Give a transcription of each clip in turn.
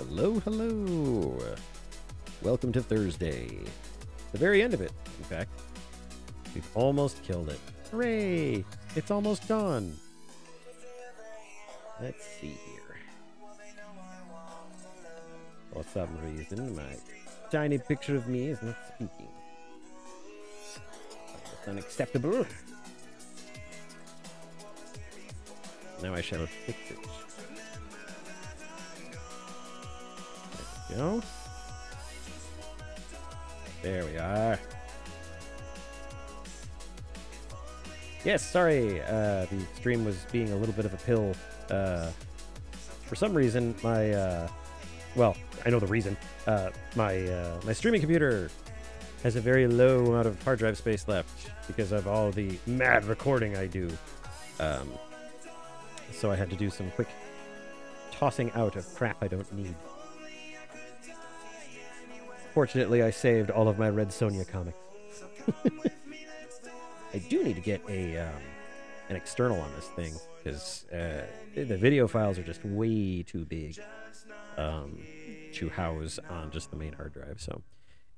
Hello, hello. Welcome to Thursday. The very end of it, in fact. We've almost killed it. Hooray! It's almost gone. Let's see here. For some reason, my tiny picture of me is not speaking. That's unacceptable. Now I shall fix it. There we go. There we are. Yes, sorry, the stream was being a little bit of a pill. For some reason, my, well, I know the reason. My streaming computer has a very low amount of hard drive space left because of all the mad recording I do. So I had to do some quick tossing out of crap I don't need. Fortunately, I saved all of my Red Sonja comics. I do need to get an external on this thing because the video files are just way too big to house on just the main hard drive. So,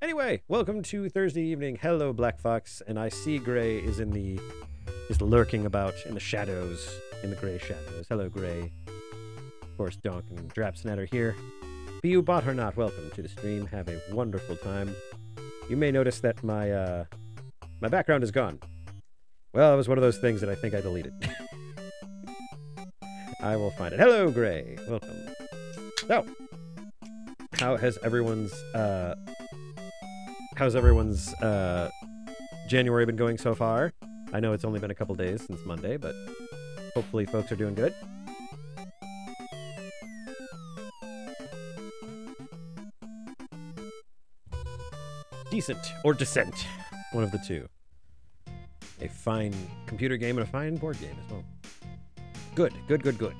anyway, welcome to Thursday evening. Hello, Black Fox, and I see Gray is lurking about in the shadows, in the gray shadows. Hello, Gray. Of course, Donk and Drapsnet are here. Be you bot or not, welcome to the stream. Have a wonderful time. You may notice that my my background is gone. Well, it was one of those things that I think I deleted. I will find it. Hello, Gray. Welcome. So, how's everyone's January been going so far? I know it's only been a couple days since Monday, but hopefully folks are doing good. Decent or Descent, one of the two. A fine computer game and a fine board game as well. Good, good, good, good.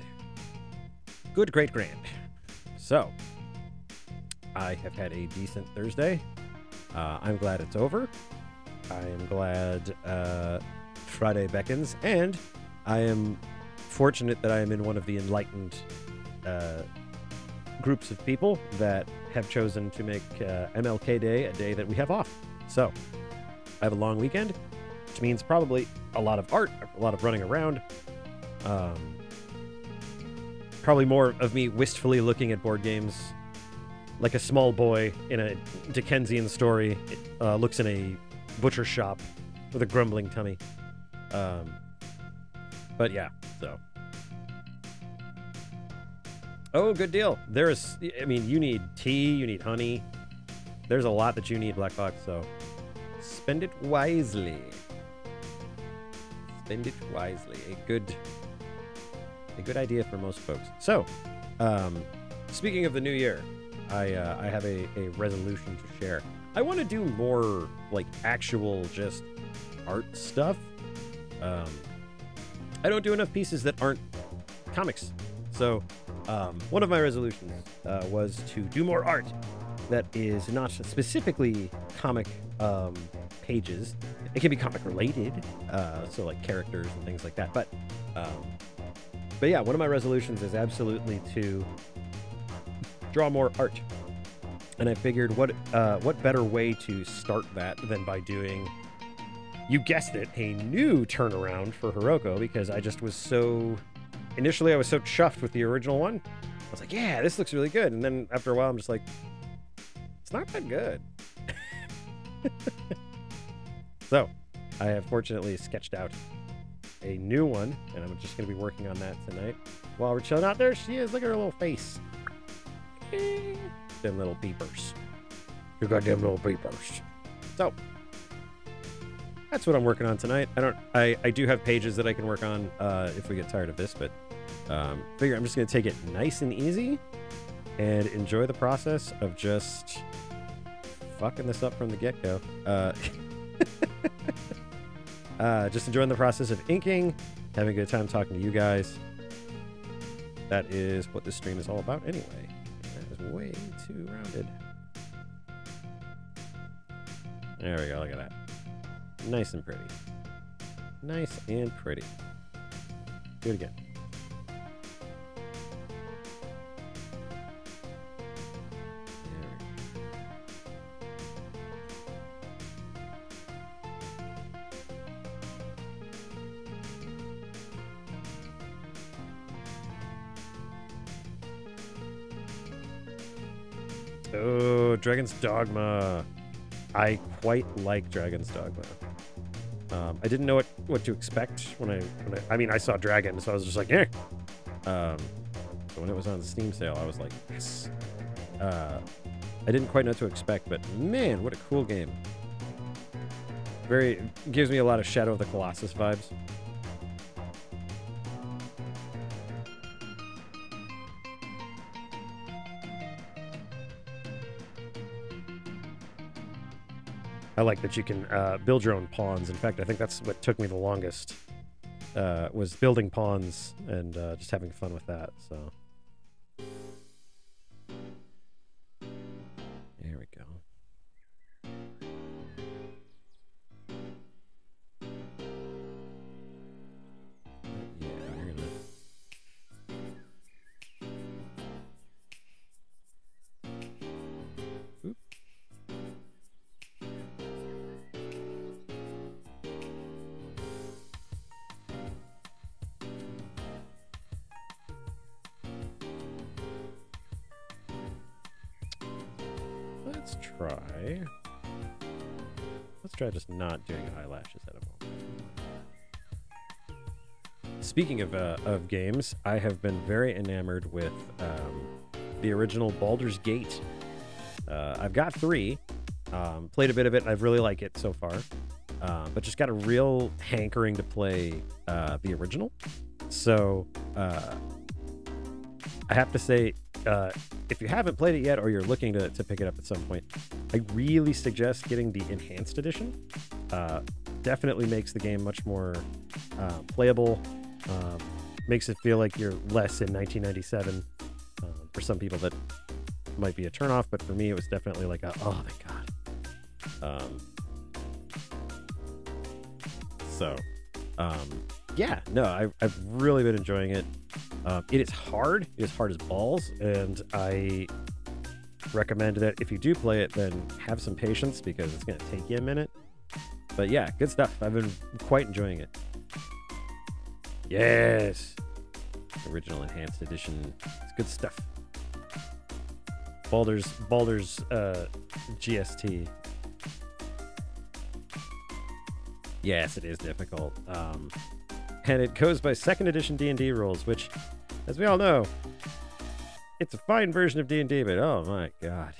Good, great, grand. So, I have had a decent Thursday. I'm glad it's over. I am glad Friday beckons, and I am fortunate that I am in one of the enlightened groups of people that have chosen to make MLK Day a day that we have off. So, I have a long weekend, which means probably a lot of art, a lot of running around. Probably more of me wistfully looking at board games like a small boy in a Dickensian story looks in a butcher shop with a grumbling tummy. But yeah, so. Oh, good deal. There's, I mean, you need tea, you need honey. There's a lot that you need, Black Fox, so spend it wisely. Spend it wisely. A good idea for most folks. So, speaking of the new year, I have a resolution to share. I want to do more, like, actual just art stuff. I don't do enough pieces that aren't comics. So, one of my resolutions was to do more art that is not specifically comic pages. It can be comic related, so like characters and things like that. But yeah, one of my resolutions is absolutely to draw more art. And I figured what better way to start that than by doing, you guessed it, a new turnaround for Hiroko, because I just was so... Initially, I was so chuffed with the original one. I was like, yeah, this looks really good. And then after a while, I'm just like, it's not that good. So, I have fortunately sketched out a new one, and I'm just going to be working on that tonight. While we're chilling out there, she is. Look at her little face. Them little beepers. You got them little beepers. So, that's what I'm working on tonight. I do have pages that I can work on if we get tired of this, but figure I'm just going to take it nice and easy and enjoy the process of just fucking this up from the get-go. Just enjoying the process of inking, having a good time talking to you guys. That is what this stream is all about anyway. That is way too rounded. There we go, look at that. Nice and pretty. Nice and pretty. Do it again. Oh, Dragon's Dogma. I quite like Dragon's Dogma. I didn't know what to expect when I mean, I saw Dragon, so I was just like, eh. So when it was on the Steam sale, I was like, yes. I didn't quite know what to expect, but man, what a cool game. Gives me a lot of Shadow of the Colossus vibes. I like that you can build your own pawns. In fact, I think that's what took me the longest, was building pawns and just having fun with that. So there we go. Yeah, you're gonna... Oop. Let's try just not doing eyelashes at a moment. Speaking of games, I have been very enamored with the original Baldur's Gate. I've got 3. Played a bit of it. I really like it so far. But just got a real hankering to play the original. So I have to say, if you haven't played it yet or you're looking to pick it up at some point, I really suggest getting the Enhanced Edition. Definitely makes the game much more playable. Makes it feel like you're less in 1997. For some people that might be a turnoff, but for me it was definitely like oh thank God. Yeah, no, I've really been enjoying it. It is hard. It is hard as balls, and I recommend that if you do play it, then have some patience because it's going to take you a minute. But yeah, good stuff. I've been quite enjoying it. Yes! Original Enhanced Edition. It's good stuff. Baldur's GST. Yes, it is difficult. And it goes by 2nd edition D&D rules, which, as we all know, it's a fine version of D&D, but oh my God.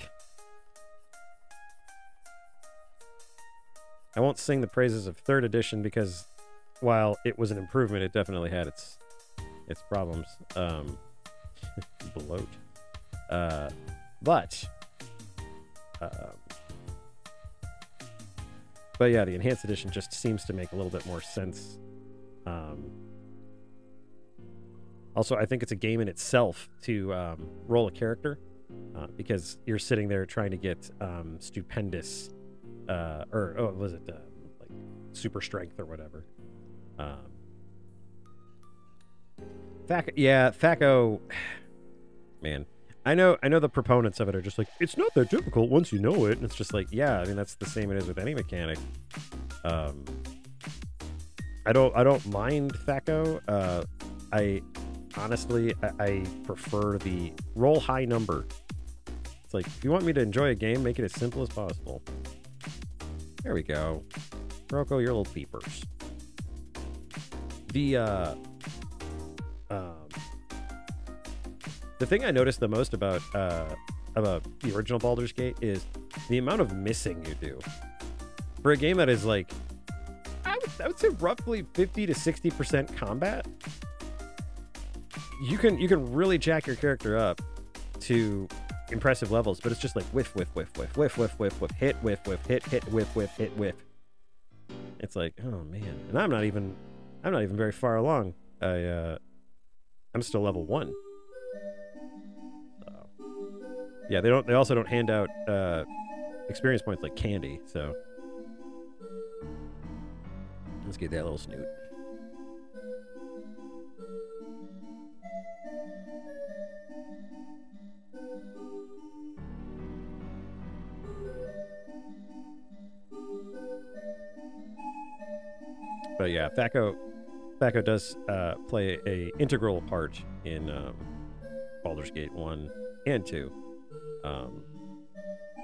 I won't sing the praises of 3rd edition because while it was an improvement, it definitely had its problems. Bloat. But yeah, the Enhanced Edition just seems to make a little bit more sense. Also, I think it's a game in itself to roll a character because you're sitting there trying to get stupendous, was it like super strength or whatever? THAC0, man. I know the proponents of it are just like, it's not that difficult once you know it. And it's just like, yeah, I mean, that's the same it is with any mechanic. I don't mind THAC0. I prefer the roll high number. It's like, if you want me to enjoy a game, make it as simple as possible. There we go. Rocco, your little peepers. The thing I noticed the most about the original Baldur's Gate is the amount of missing you do. For a game that is like, I would say roughly 50 to 60% combat, you can really jack your character up to impressive levels, but it's just like whiff, whiff, whiff, whiff, whiff, whiff, whiff, whiff, hit, whiff, whiff, hit, whiff, whiff, hit, whiff. It's like, oh man. And I'm not even very far along. I'm still level 1. Yeah, they also don't hand out experience points like candy, so let's get that little snoot. But yeah, THAC0 does play a integral part in Baldur's Gate 1 and 2.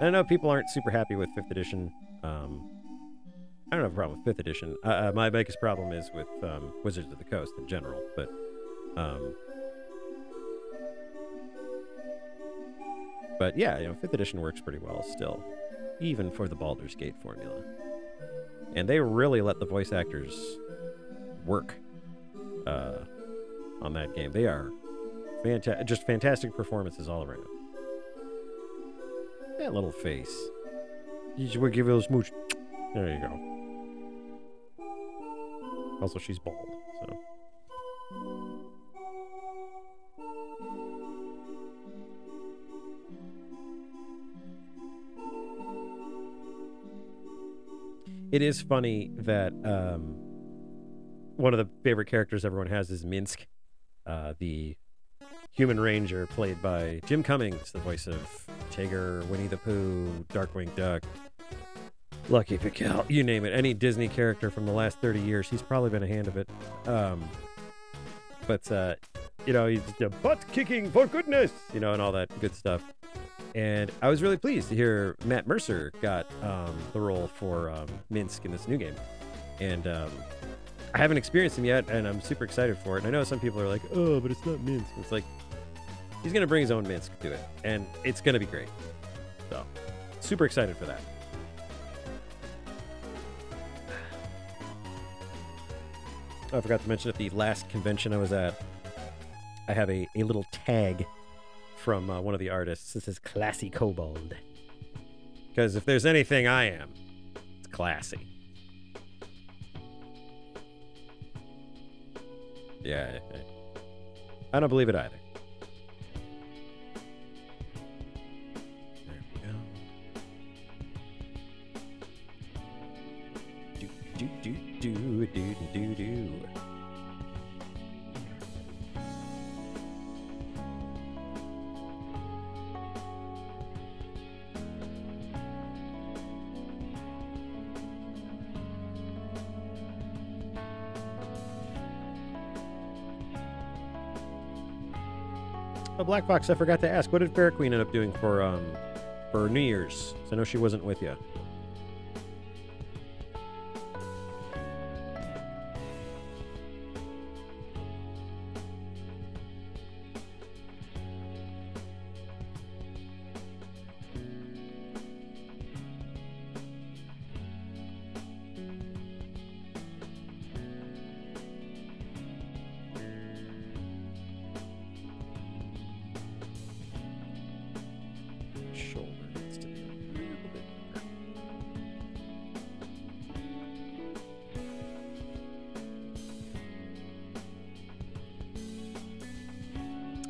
I know people aren't super happy with 5th edition. I don't have a problem with 5th edition. My biggest problem is with Wizards of the Coast in general, but yeah, 5th edition works pretty well still, even for the Baldur's Gate formula. And they really let the voice actors work on that game. They are just fantastic performances all around. That little face. You just would give it a smooch. There you go. Also, she's bald, so. It is funny that one of the favorite characters everyone has is Minsk, the human ranger played by Jim Cummings, the voice of Tigger, Winnie the Pooh, Darkwing Duck, Lucky Pickle, you name it. Any Disney character from the last 30 years, he's probably been a hand of it. He's butt-kicking for goodness, and all that good stuff. And I was really pleased to hear Matt Mercer got the role for Minsk in this new game. And I haven't experienced him yet, and I'm super excited for it. And I know some people are like, oh, but it's not Minsk. It's like, he's going to bring his own Minsk to it, and it's going to be great. So, super excited for that. Oh, I forgot to mention at the last convention I was at, I have a little tag from one of the artists. This is Classy Kobold. Because if there's anything I am, it's classy. Yeah, I don't believe it either. There we go. Do. Oh, Black Fox, I forgot to ask, what did Fair Queen end up doing for New Year's? I know she wasn't with you.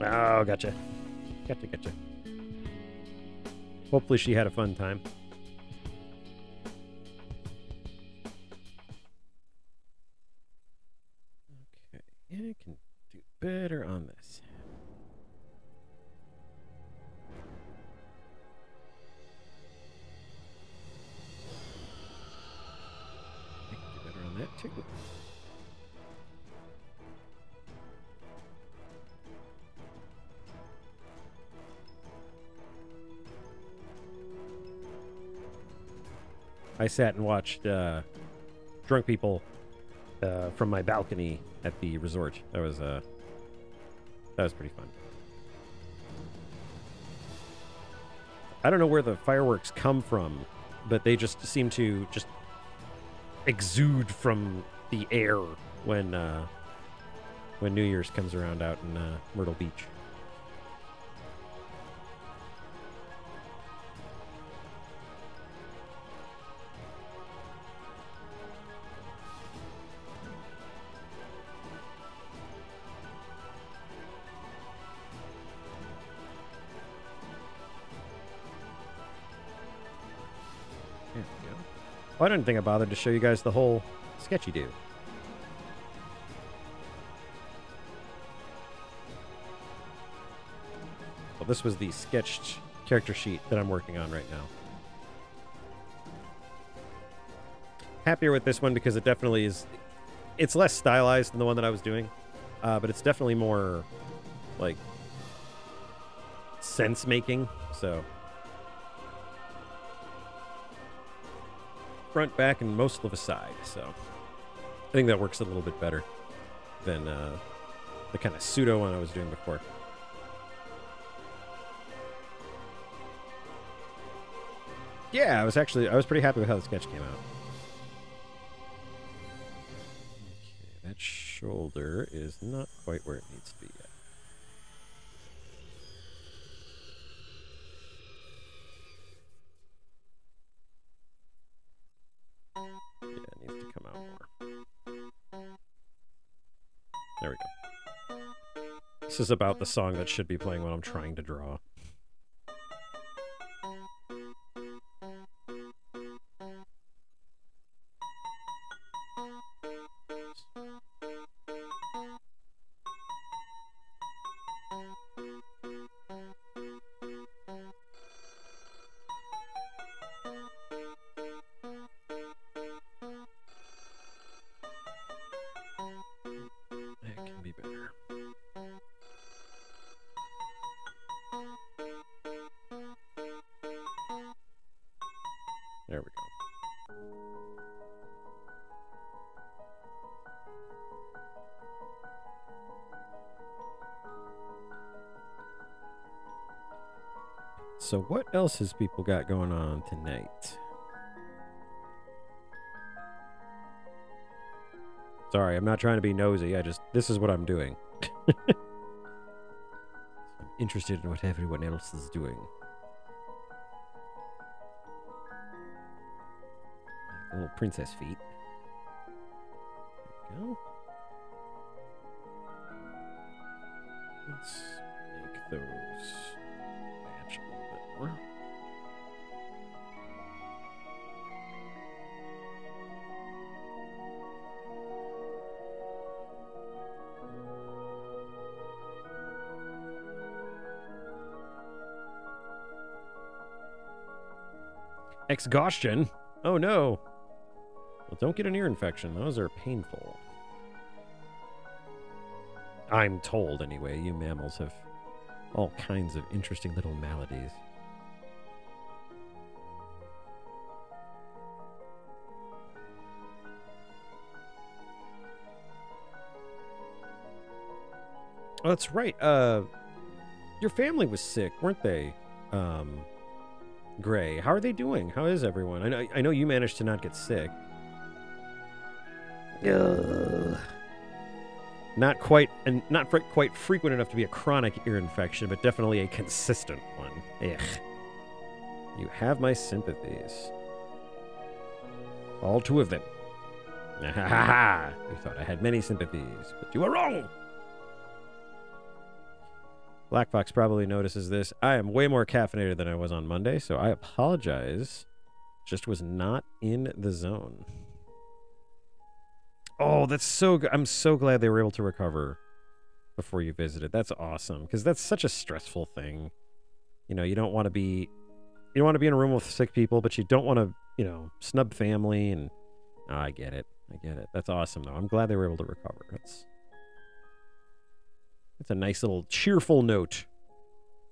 Oh, gotcha. Gotcha. Hopefully she had a fun time. Okay, I can do better on this. I can do better on that too. I sat and watched drunk people from my balcony at the resort. That was pretty fun. I don't know where the fireworks come from, but they just seem to just exude from the air when New Year's comes around out in Myrtle Beach. Oh, I didn't think I bothered to show you guys the whole sketchy do. Well, this was the sketched character sheet that I'm working on right now. Happier with this one because it definitely is... It's less stylized than the one that I was doing, but it's definitely more, like, sense-making, so... front, back, and most of a side. So I think that works a little bit better than the kind of pseudo one I was doing before. Yeah, I was pretty happy with how the sketch came out. Okay, that shoulder is not quite where it needs to be yet. Yeah, it needs to come out more. There we go. This is about the song that should be playing when I'm trying to draw. There we go. So what else has people got going on tonight? Sorry, I'm not trying to be nosy. This is what I'm doing. I'm interested in what everyone else is doing. Little princess feet. There we go. Let's make those match a little bit more. Exhaustion? Oh no. Well, don't get an ear infection. Those are painful. I'm told, anyway. You mammals have all kinds of interesting little maladies. Oh, that's right. Your family was sick, weren't they? Gray. How are they doing? How is everyone? I know you managed to not get sick. Not quite frequent enough to be a chronic ear infection, but definitely a consistent one. Ugh. You have my sympathies. All two of them. Ha ha ha! You thought I had many sympathies, but you were wrong! Black Fox probably notices this. I am way more caffeinated than I was on Monday, so I apologize. Just was not in the zone. Oh, that's so good. I'm so glad they were able to recover before you visited. That's awesome, because that's such a stressful thing. You know, you don't want to be in a room with sick people, but you don't want to, you know, snub family. And oh, I get it. That's awesome, though. I'm glad they were able to recover. That's a nice little cheerful note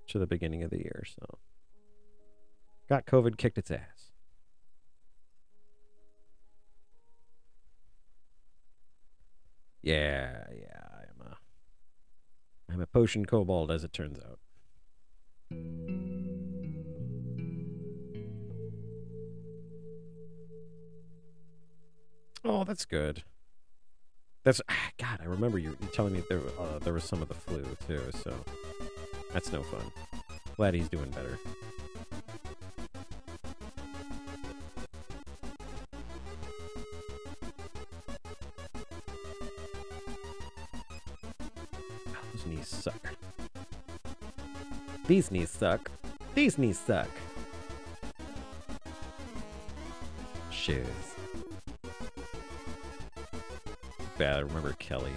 to the beginning of the year. So, got COVID, kicked its ass. Yeah, I'm a potion kobold, as it turns out. Oh, that's good. That's God. I remember you telling me there was some of the flu too, so that's no fun. Glad he's doing better. Those knees suck. These knees suck. These knees suck. Shoes. Bad. I remember Kelly.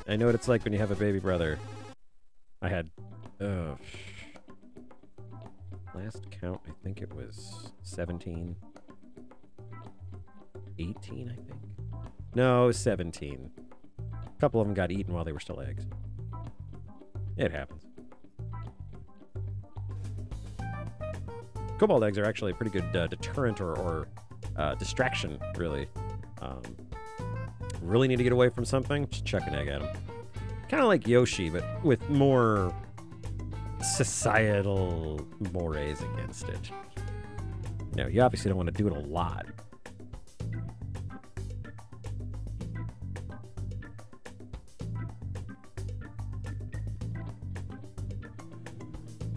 I know what it's like when you have a baby brother. I had... last count, I think it was 17. 18, I think. No, it was 17. A couple of them got eaten while they were still eggs. It happens. Cobalt eggs are actually a pretty good deterrent or distraction, really. Really need to get away from something? Just chuck an egg at them. Kind of like Yoshi, but with more societal mores against it. You know, you obviously don't want to do it a lot.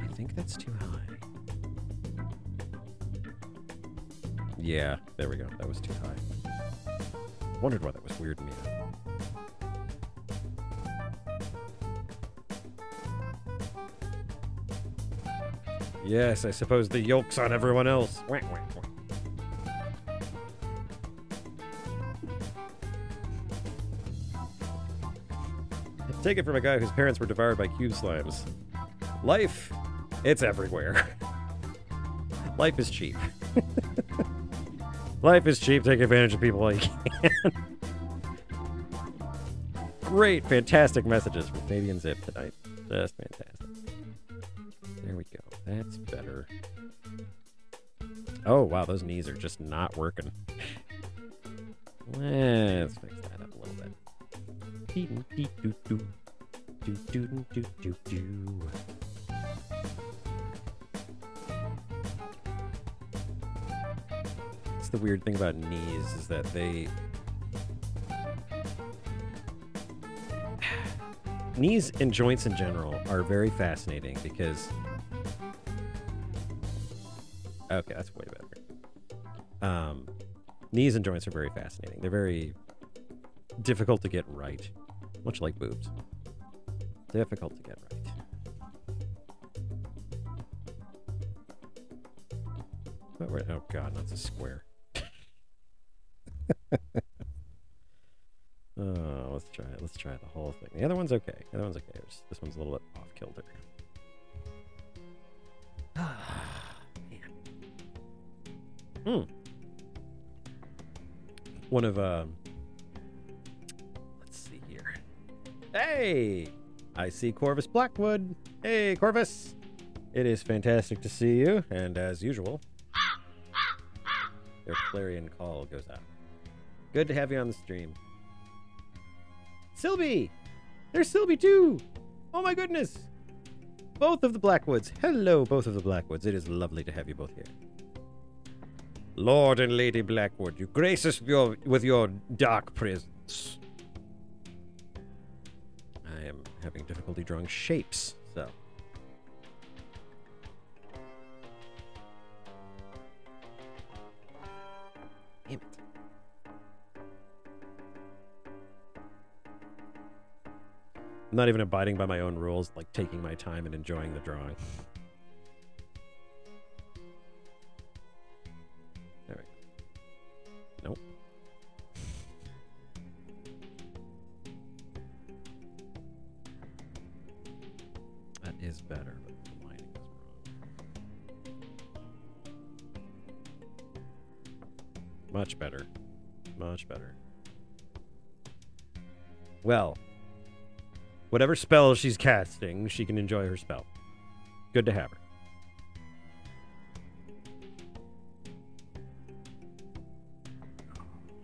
I think that's too high. Yeah, there we go. That was too high. Wondered why that was weird to me. Yes, I suppose the yolk's on everyone else. Whack, whack, whack. Take it from a guy whose parents were devoured by cube slimes. Life, it's everywhere. Life is cheap. Life is cheap. Take advantage of people while you can. Great, fantastic messages from Fabian Zip tonight. Just fantastic. There we go. That's better. Oh, wow, those knees are just not working. Let's fix that up a little bit. That's the weird thing about knees is that knees and joints in general are very fascinating because... Okay, that's way better. Knees and joints are very fascinating. They're very difficult to get right. Much like boobs. Difficult to get right. But oh god, that's a square. Oh, let's try it. Let's try the whole thing. The other one's okay. The other one's okay. This one's a little bit off kilter. Man. One of let's see here. Hey! I see Corvus Blackwood. Hey, Corvus! It is fantastic to see you, and as usual, their clarion call goes out. Good to have you on the stream. Sylvie! There's Sylvie too! Oh my goodness! Both of the Blackwoods. Hello, both of the Blackwoods. It is lovely to have you both here. Lord and Lady Blackwood, you grace us with your dark presence. I am having difficulty drawing shapes, so. Damn it. I'm not even abiding by my own rules, like taking my time and enjoying the drawing. There we go. Nope. That is better, but the lining is wrong. Much better. Much better. Well, whatever spell she's casting, she can enjoy her spell. Good to have her.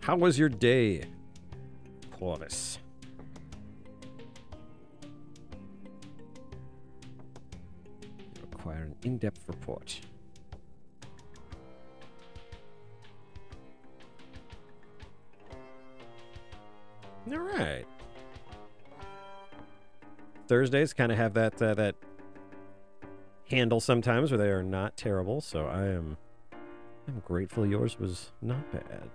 How was your day, Corvus? You require an in-depth report. All right. Thursdays kind of have that that handle sometimes where they are not terrible, so I'm grateful yours was not bad.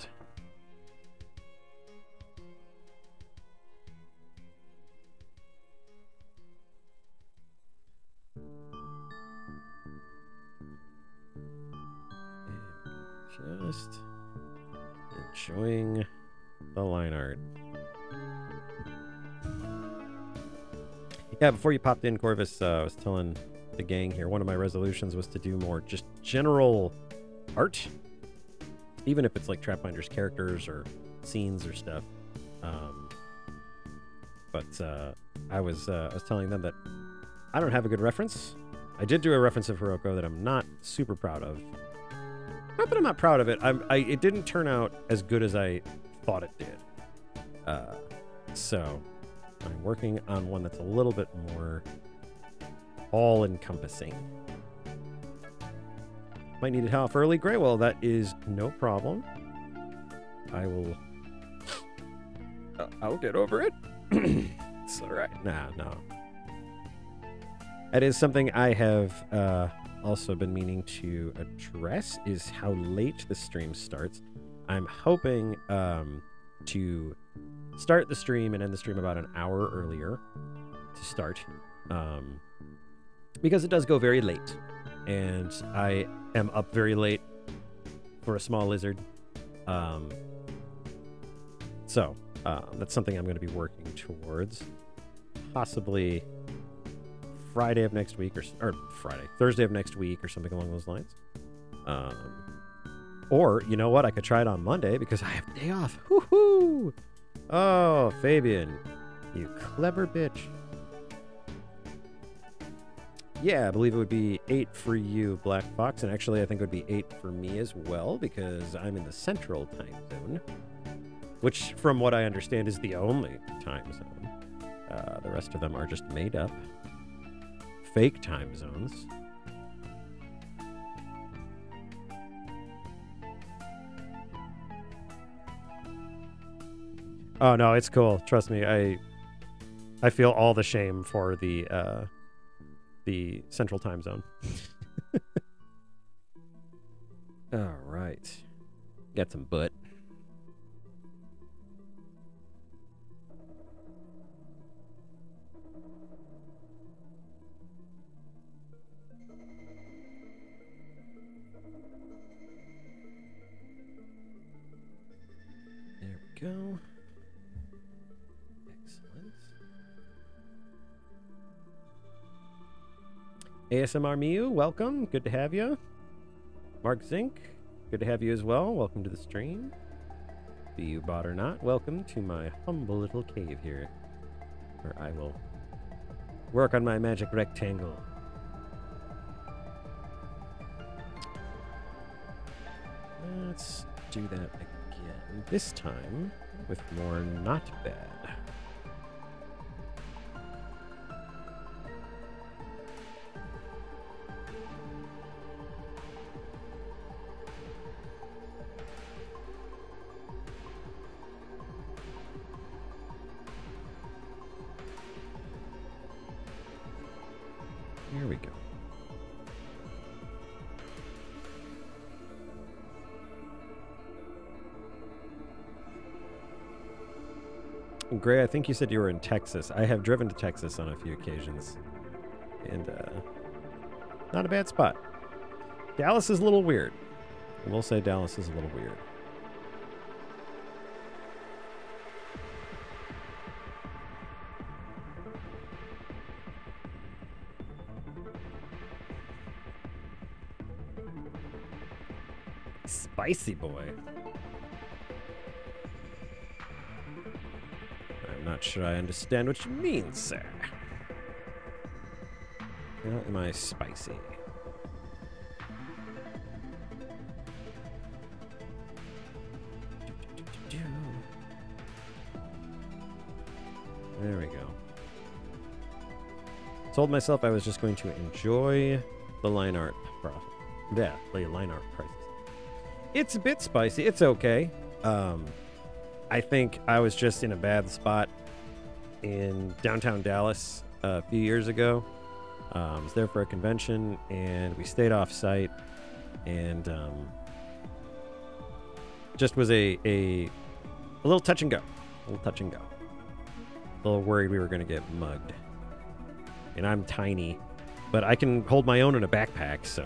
Just enjoying the line art. Yeah, before you popped in, Corvus, I was telling the gang here, one of my resolutions was to do more just general art. Even if it's like Trapminder's characters or scenes or stuff. But I was telling them that I don't have a good reference. I did do a reference of Hiroko that I'm not super proud of. Not that I'm not proud of it. It didn't turn out as good as I thought it did. So I'm working on one that's a little bit more all-encompassing. Might need it off early. Great. Well, that is no problem. I will... I'll get over it. It's all right. No. That is something I have also been meaning to address, is how late the stream starts. I'm hoping to start the stream and end the stream about an hour earlier to start. Because it does go very late. And I am up very late for a small lizard. So that's something I'm going to be working towards. Possibly Friday of next week, or Thursday of next week, or something along those lines. Or, you know what? I could try it on Monday because I have the day off. Woohoo! Oh, Fabian, you clever bitch. Yeah, I believe it would be 8 for you, Black Fox, and actually I think it would be 8 for me as well, because I'm in the Central Time Zone, which, from what I understand, is the only time zone. The rest of them are just made up, fake time zones. Oh, no, it's cool. Trust me, I feel all the shame for the Central Time Zone. All right. Got some butt. There we go. Excellent. ASMR Miu, welcome. Good to have you. Mark Zink, good to have you as well. Welcome to the stream. Be you bot or not, welcome to my humble little cave here, where I will work on my magic rectangle. Let's do that again. This time with more not bad. Here we go. Gray, I think you said you were in Texas. I have driven to Texas on a few occasions. And, not a bad spot. Dallas is a little weird. I will say Dallas is a little weird. Spicy boy. I'm not sure I understand what you mean, sir. How am I spicy? There we go. Told myself I was just going to enjoy the line art profit. Yeah, the line art prices. It's a bit spicy. It's okay. I think I was just in a bad spot in downtown Dallas a few years ago. I was there for a convention, and we stayed off site, and just was a little touch and go. A little touch and go. A little worried we were going to get mugged. And I'm tiny, but I can hold my own in a backpack, so...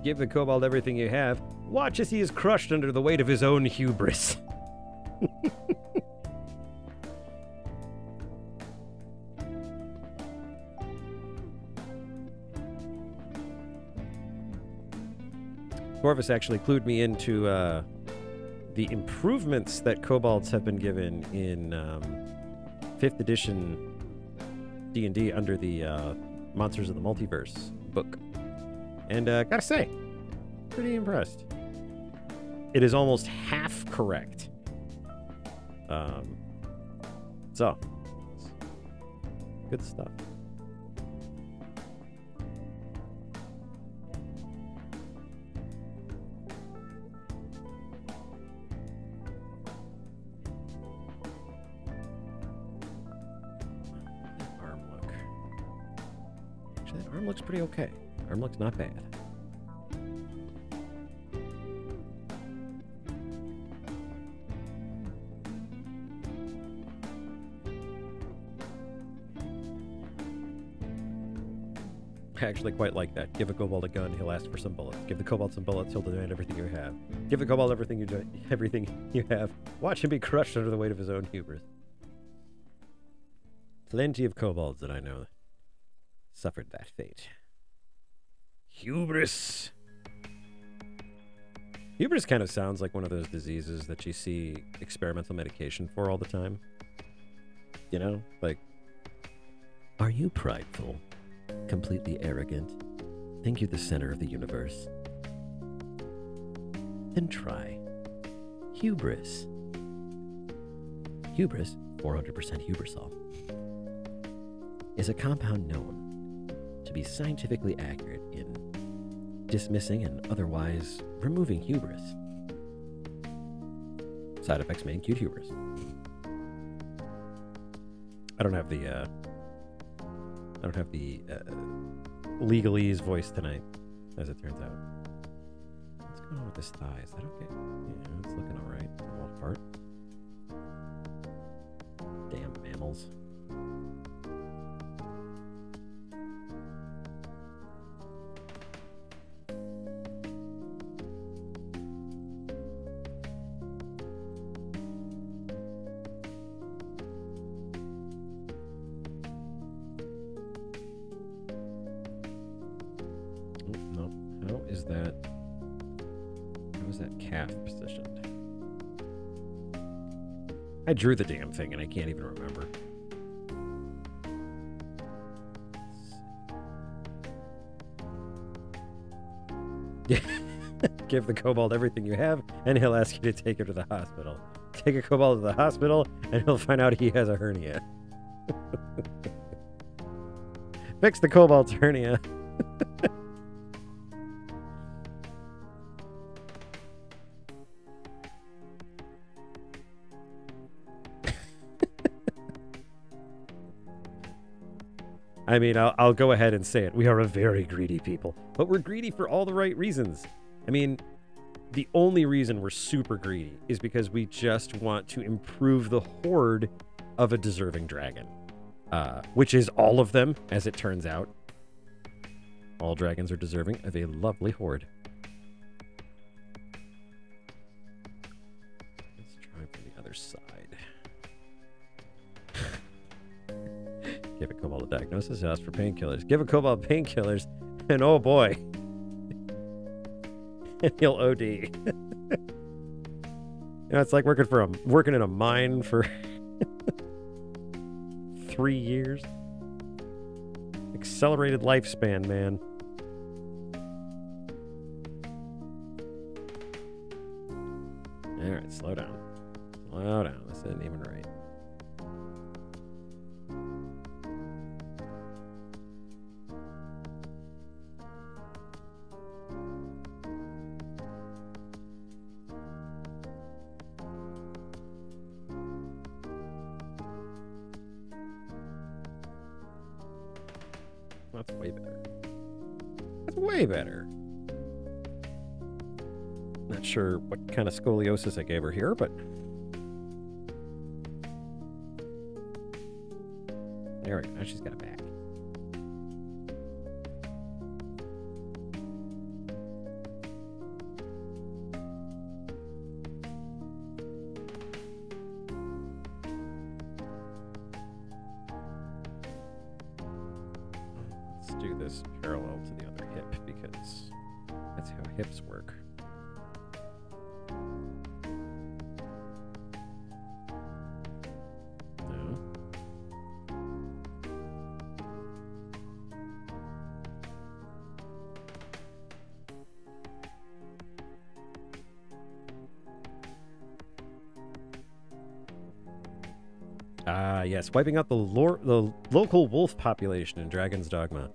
Give the kobold everything you have. Watch as he is crushed under the weight of his own hubris. Corvus actually clued me into the improvements that kobolds have been given in 5th edition D&D under the Monsters of the Multiverse book. And gotta say, pretty impressed. It is almost half correct. So, good stuff. Arm looks pretty okay. Arm looks not bad. I actually quite like that. Give a kobold a gun, he'll ask for some bullets. Give the kobold some bullets, he'll demand everything you have. Give the kobold everything you have. Watch him be crushed under the weight of his own hubris. Plenty of kobolds that I know suffered that fate. Hubris. Hubris kind of sounds like one of those diseases that you see experimental medication for all the time. You know, like, are you prideful? Completely arrogant? Think you're the center of the universe? Then try hubris. Hubris, 400% hubrisol, is a compound known to be scientifically accurate in dismissing and otherwise removing hubris. Side effects may include hubris. I don't have the legalese voice tonight, as it turns out. What's going on with this thigh? Is that okay? Yeah, it's looking all right for the most part. Damn mammals. I drew the damn thing and I can't even remember. Give the kobold everything you have and he'll ask you to take her to the hospital. Take a kobold to the hospital and he'll find out he has a hernia. Fix the kobold's hernia. I mean, I'll go ahead and say it. We are a very greedy people, but we're greedy for all the right reasons. I mean, the only reason we're super greedy is because we just want to improve the horde of a deserving dragon, which is all of them, as it turns out. All dragons are deserving of a lovely horde. Let's try from the other side. Give a kobold a diagnosis, ask for painkillers. Give a kobold painkillers, and oh boy, and he'll OD. You know, it's like working in a mine for 3 years. Accelerated lifespan, man. All right, slow down. Slow down. This isn't even right. That's way better. That's way better. Not sure what kind of scoliosis I gave her here, but there we go. Now she's got a back. do this parallel to the other hip because that's how hips work. No. Yes, wiping out the local wolf population in Dragon's Dogma.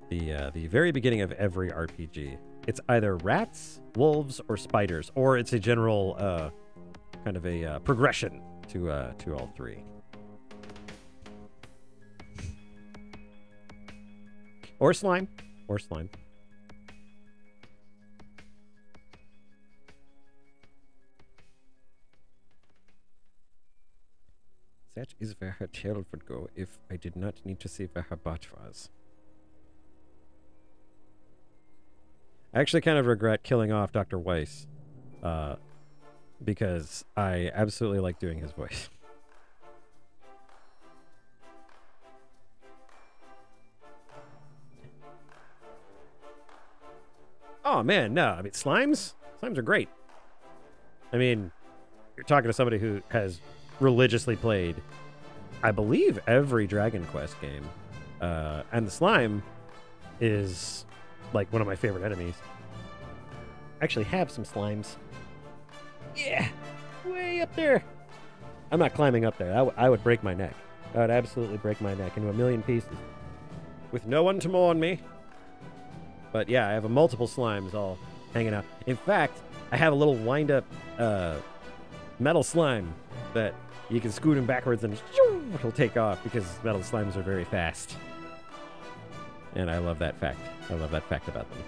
The very beginning of every RPG. It's either rats, wolves, or spiders, or it's a general kind of a progression to all three. Or slime. Or slime. That is where her tail would go if I did not need to see where her butt was. I actually kind of regret killing off Dr. Weiss, because I absolutely like doing his voice. Oh man, no, I mean, slimes are great. I mean, you're talking to somebody who has religiously played, I believe, every Dragon Quest game, and the slime is like one of my favorite enemies. I actually have some slimes. Yeah, way up there. I'm not climbing up there. I would break my neck. I would absolutely break my neck into a million pieces with no one to mourn me. But yeah, I have multiple slimes all hanging out. In fact, I have a little wind-up metal slime that you can scoot him backwards and he'll take off because metal slimes are very fast. And I love that fact. I love that fact about them.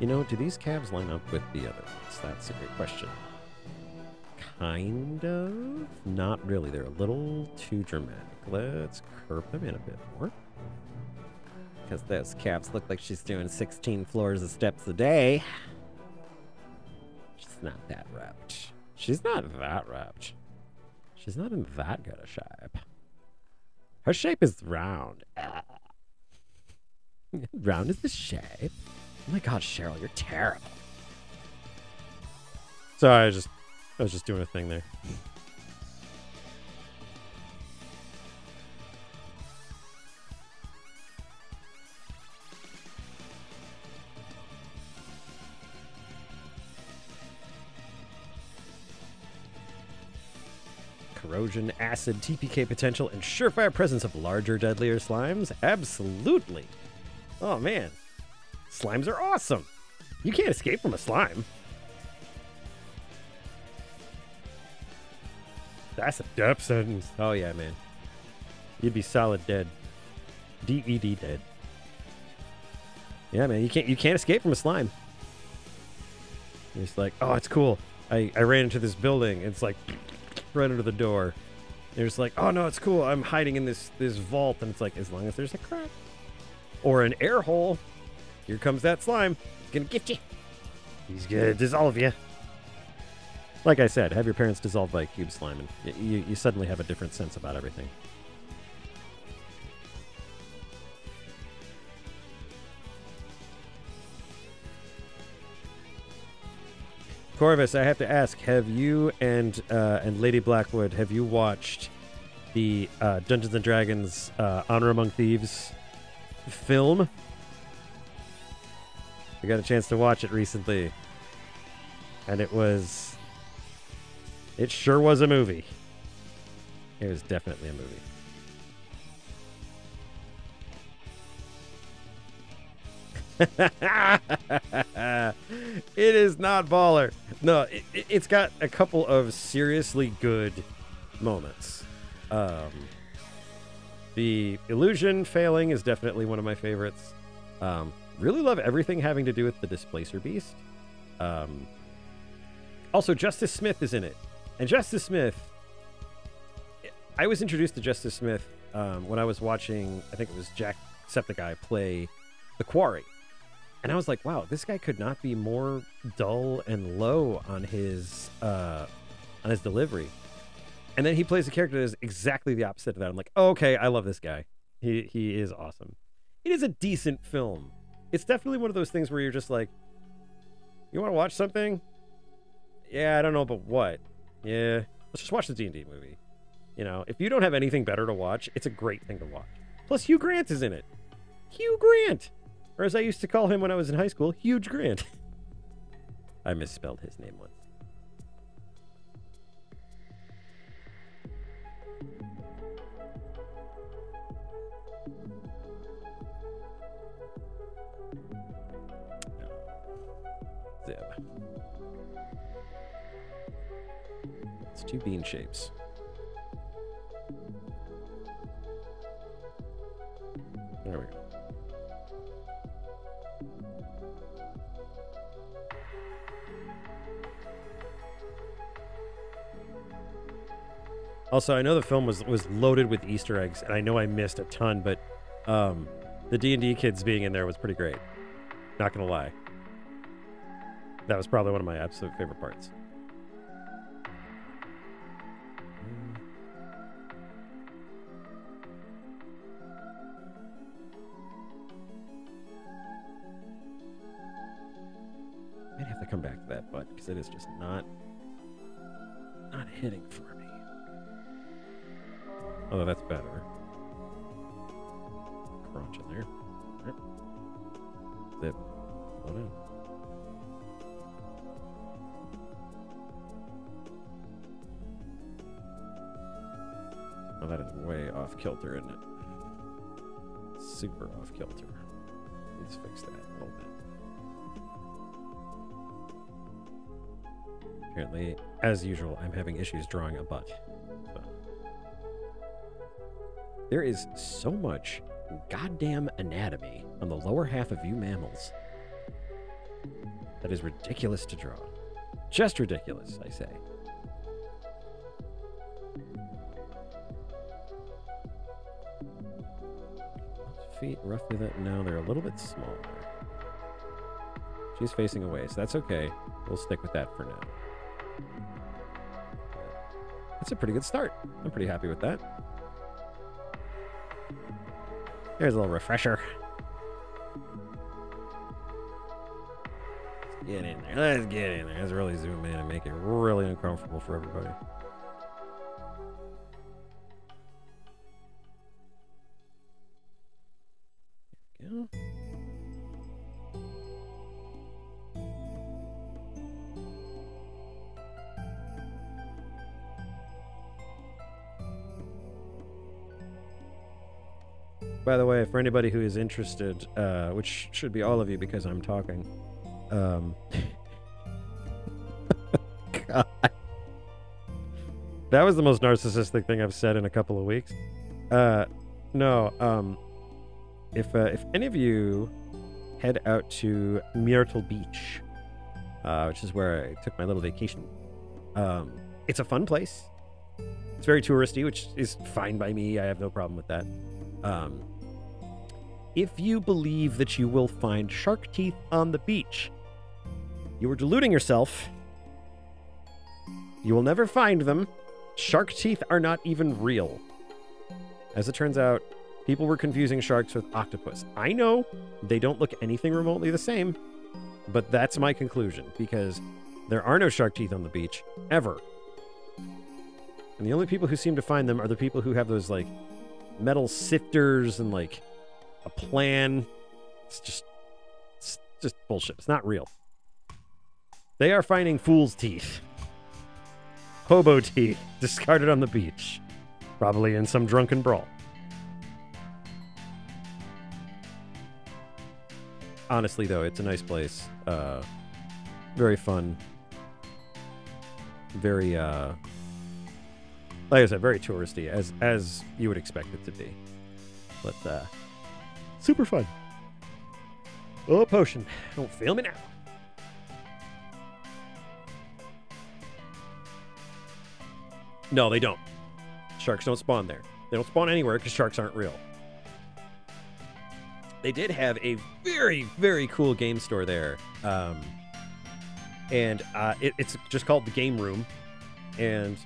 You know, do these calves line up with the others? That's a great question. Kind of. Not really. They're a little too dramatic. Let's curve them in a bit more. Because those calves look like she's doing 16 floors of steps a day. She's not that ripped. She's not that ripped. She's not in that good a shape. Her shape is round. Round is the shape. Oh my god, Cheryl, you're terrible. Sorry, I was just doing a thing there. Corrosion, acid, TPK potential, and surefire presence of larger, deadlier slimes? Absolutely. Oh, man. Slimes are awesome. You can't escape from a slime. That's a death sentence. Oh, yeah, man. You'd be solid dead. DED dead. Yeah, man. You can't escape from a slime. You're just like, oh, it's cool. I ran into this building. It's like right under the door. They're just like, oh no, it's cool. I'm hiding in this vault, and it's like, as long as there's a crack or an air hole, here comes that slime. He's gonna get you. He's gonna dissolve you. Like I said, have your parents dissolved by a cube slime, and you suddenly have a different sense about everything. Corvus, I have to ask: have you and Lady Blackwood, have you watched the Dungeons and Dragons Honor Among Thieves film? I got a chance to watch it recently, and it sure was a movie. It was definitely a movie. It is not baller. No, it's got a couple of seriously good moments. The illusion failing is definitely one of my favorites. Really love everything having to do with the Displacer Beast. Also, Justice Smith is in it. And Justice Smith, I was introduced to Justice Smith when I was watching, I think it was Jacksepticeye play The Quarry. And I was like, wow, this guy could not be more dull and low on his delivery. And then he plays a character that is exactly the opposite of that. I'm like, oh, okay, I love this guy. He is awesome. It is a decent film. It's definitely one of those things where you're just like, you want to watch something? Yeah, I don't know, but what? Yeah, let's just watch the D&D movie. You know, if you don't have anything better to watch, it's a great thing to watch. Plus, Hugh Grant is in it. Hugh Grant! Or as I used to call him when I was in high school, Huge Grant. I misspelled his name once. Zeb. It's two bean shapes. There we go. Also, I know the film was loaded with Easter eggs, and I know I missed a ton, but the D&D kids being in there was pretty great. Not gonna lie. That was probably one of my absolute favorite parts. Might have to come back to that butt because it is just not hitting for me. Although that's better. Crunch in there. Yep. Zip. Slow down. Oh, that is way off kilter, isn't it? Super off kilter. Let's fix that a little bit. Apparently, as usual, I'm having issues drawing a butt. So. There is so much goddamn anatomy on the lower half of you mammals that is ridiculous to draw. Just ridiculous, I say. Feet roughly that. No, they're a little bit smaller. She's facing away, so that's okay. We'll stick with that for now. That's a pretty good start. I'm pretty happy with that. There's a little refresher. Let's get in there. Let's get in there. Let's really zoom in and make it really uncomfortable for everybody. There we go. By the way, for anybody who is interested, which should be all of you because I'm talking, God. That was the most narcissistic thing I've said in a couple of weeks. No, if any of you head out to Myrtle Beach, which is where I took my little vacation, it's a fun place. It's very touristy, which is fine by me. I have no problem with that. If you believe that you will find shark teeth on the beach, you are deluding yourself. You will never find them. Shark teeth are not even real. As it turns out, people were confusing sharks with octopus. I know they don't look anything remotely the same, but that's my conclusion, because there are no shark teeth on the beach, ever. And the only people who seem to find them are the people who have those, like, metal sifters and, like, a plan. It's just bullshit. It's not real. They are finding fool's teeth. Hobo teeth discarded on the beach. Probably in some drunken brawl. Honestly, though, it's a nice place. Very fun. Very, like I said, very touristy, as you would expect it to be. But, super fun. Oh, potion. Don't fail me now. No, they don't. Sharks don't spawn there. They don't spawn anywhere because sharks aren't real. They did have a very, very cool game store there. It's just called the Game Room. And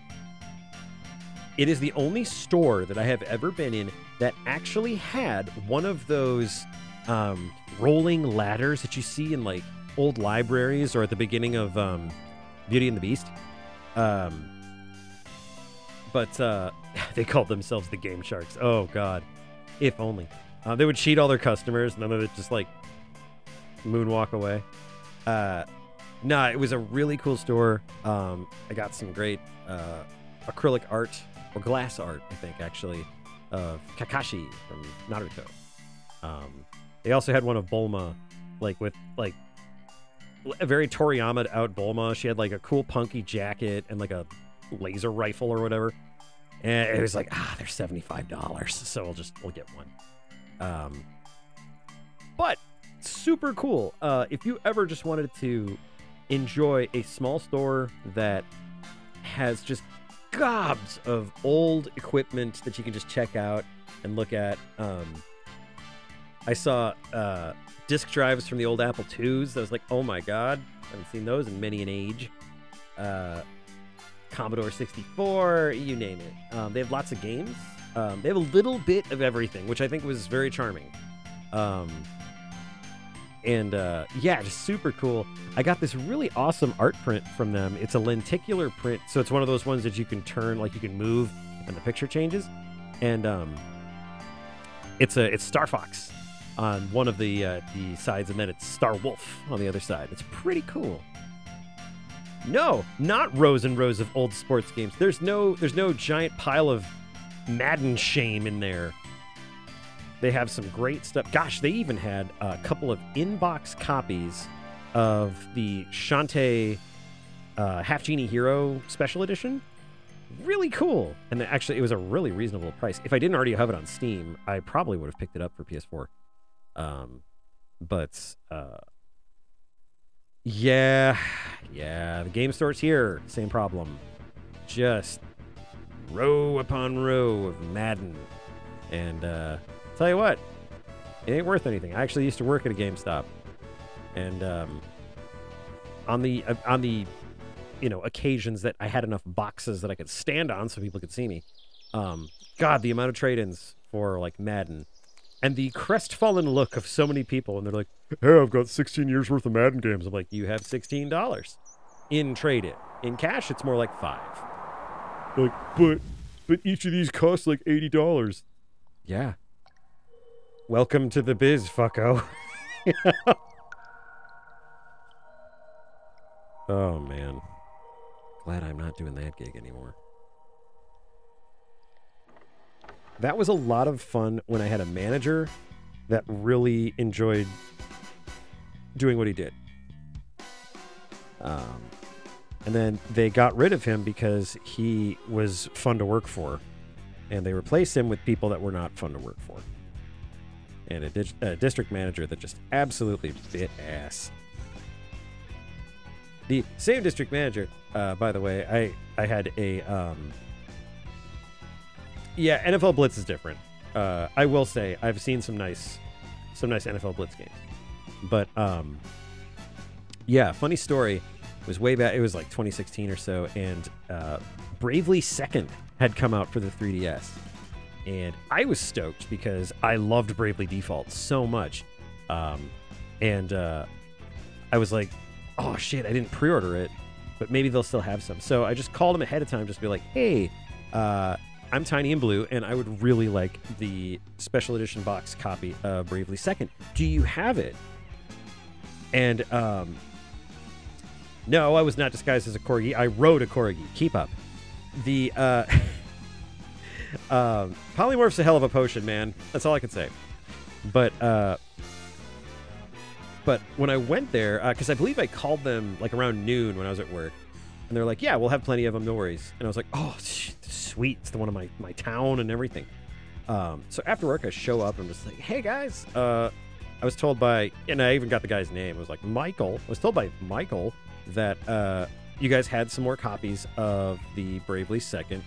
It is the only store that I have ever been in that actually had one of those rolling ladders that you see in like old libraries or at the beginning of Beauty and the Beast. But they called themselves the Game Sharks. Oh, God. If only. They would cheat all their customers, and then they would just, like, moonwalk away. Nah, it was a really cool store. I got some great acrylic art, or glass art, I think, actually, of Kakashi from Naruto. They also had one of Bulma, like, with, like, a very Toriyama'd out Bulma. She had, like, a cool punky jacket and, like, a laser rifle or whatever. And it was like, they're $75, so we'll get one. But super cool. If you ever just wanted to enjoy a small store that has just gobs of old equipment that you can just check out and look at. I saw disk drives from the old Apple IIs. I was like, oh my God, I haven't seen those in many an age. Commodore 64, you name it. They have lots of games. They have a little bit of everything, which I think was very charming. Yeah, just super cool. I got this really awesome art print from them. It's a lenticular print, so it's one of those ones that you can turn, like you can move, and the picture changes. And it's Star Fox on one of the sides, and then it's Star Wolf on the other side. It's pretty cool. No, not rows and rows of old sports games. There's no giant pile of Madden shame in there. They have some great stuff. Gosh, they even had a couple of in-box copies of the Shantae Half Genie Hero Special Edition. Really cool. And actually, it was a really reasonable price. If I didn't already have it on Steam, I probably would have picked it up for PS4. Yeah, the game store's here. Same problem. Just row upon row of Madden. And tell you what, it ain't worth anything. I actually used to work at a GameStop. And on the occasions that I had enough boxes that I could stand on so people could see me, God, the amount of trade-ins for like Madden. And the crestfallen look of so many people, and they're like, hey, I've got 16 years worth of Madden games. I'm like, you have $16 in trade-in. In cash, it's more like $5. Like, but each of these costs like $80. Yeah. Welcome to the biz, fucko. Oh, man. Glad I'm not doing that gig anymore. That was a lot of fun when I had a manager that really enjoyed doing what he did. And then they got rid of him because he was fun to work for. And they replaced him with people that were not fun to work for. And a district manager that just absolutely bit ass. The same district manager, by the way, I had a... Yeah, NFL Blitz is different. I will say I've seen some nice NFL Blitz games. But yeah, funny story. It was way back. It was like 2016 or so, and Bravely Second had come out for the 3DS, and I was stoked because I loved Bravely Default so much. And I was like, oh shit, I didn't pre-order it, but maybe they'll still have some. So I just called them ahead of time, just to be like, hey. I'm Tiny and Blue, and I would really like the special edition box copy of Bravely Second. Do you have it? And, no, I was not disguised as a corgi. I rode a corgi. Keep up. The, Polymorph's a hell of a potion, man. That's all I can say. But when I went there, because I believe I called them, like, around noon when I was at work, and they're like, yeah, we'll have plenty of them, no worries. And I was like, oh, sweet. It's the one of my town and everything. So after work, I show up and I'm just like, hey, guys. I was told by, and I even got the guy's name. It was like Michael. I was told by Michael that you guys had some more copies of the Bravely Second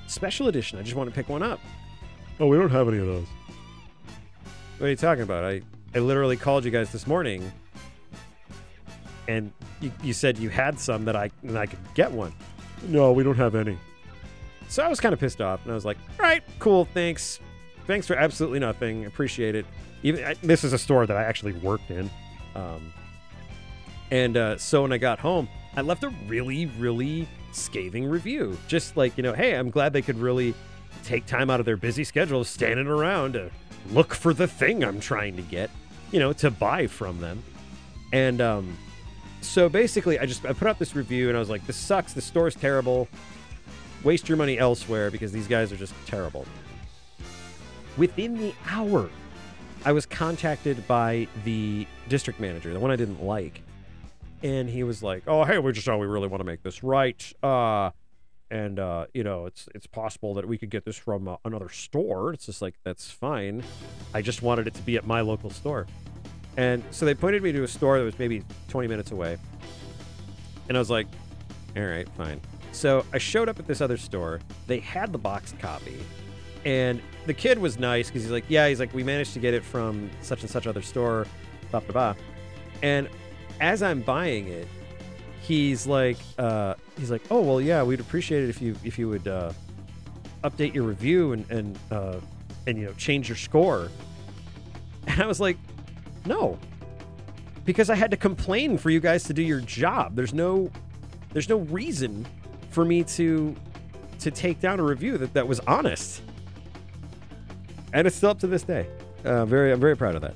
Special Edition. I just want to pick one up. Oh, we don't have any of those. What are you talking about? I literally called you guys this morning, and you said you had some that I could get one. No, we don't have any. So I was kind of pissed off, and I was like, all right, cool, thanks. Thanks for absolutely nothing. Appreciate it. This is a store that I actually worked in. So when I got home, I left a really, really scathing review. Just like, hey, I'm glad they could really take time out of their busy schedule standing around to look for the thing I'm trying to get, to buy from them. And so basically, I put out this review, and I was like, this sucks. The store's terrible. Waste your money elsewhere because these guys are just terrible. Within the hour, I was contacted by the district manager, the one I didn't like. And he was like, oh, hey, we really want to make this right. It's possible that we could get this from another store. It's just like, that's fine. I just wanted it to be at my local store. And so they pointed me to a store that was maybe 20 minutes away. And I was like, all right, fine. So I showed up at this other store. They had the boxed copy. And the kid was nice because he's like, we managed to get it from such and such other store, blah, blah, blah. And as I'm buying it, he's like, oh, well, yeah, we'd appreciate it if you would update your review and change your score. And I was like, no, because I had to complain for you guys to do your job. There's no reason for me to take down a review that was honest. And it's still up to this day. I'm very proud of that.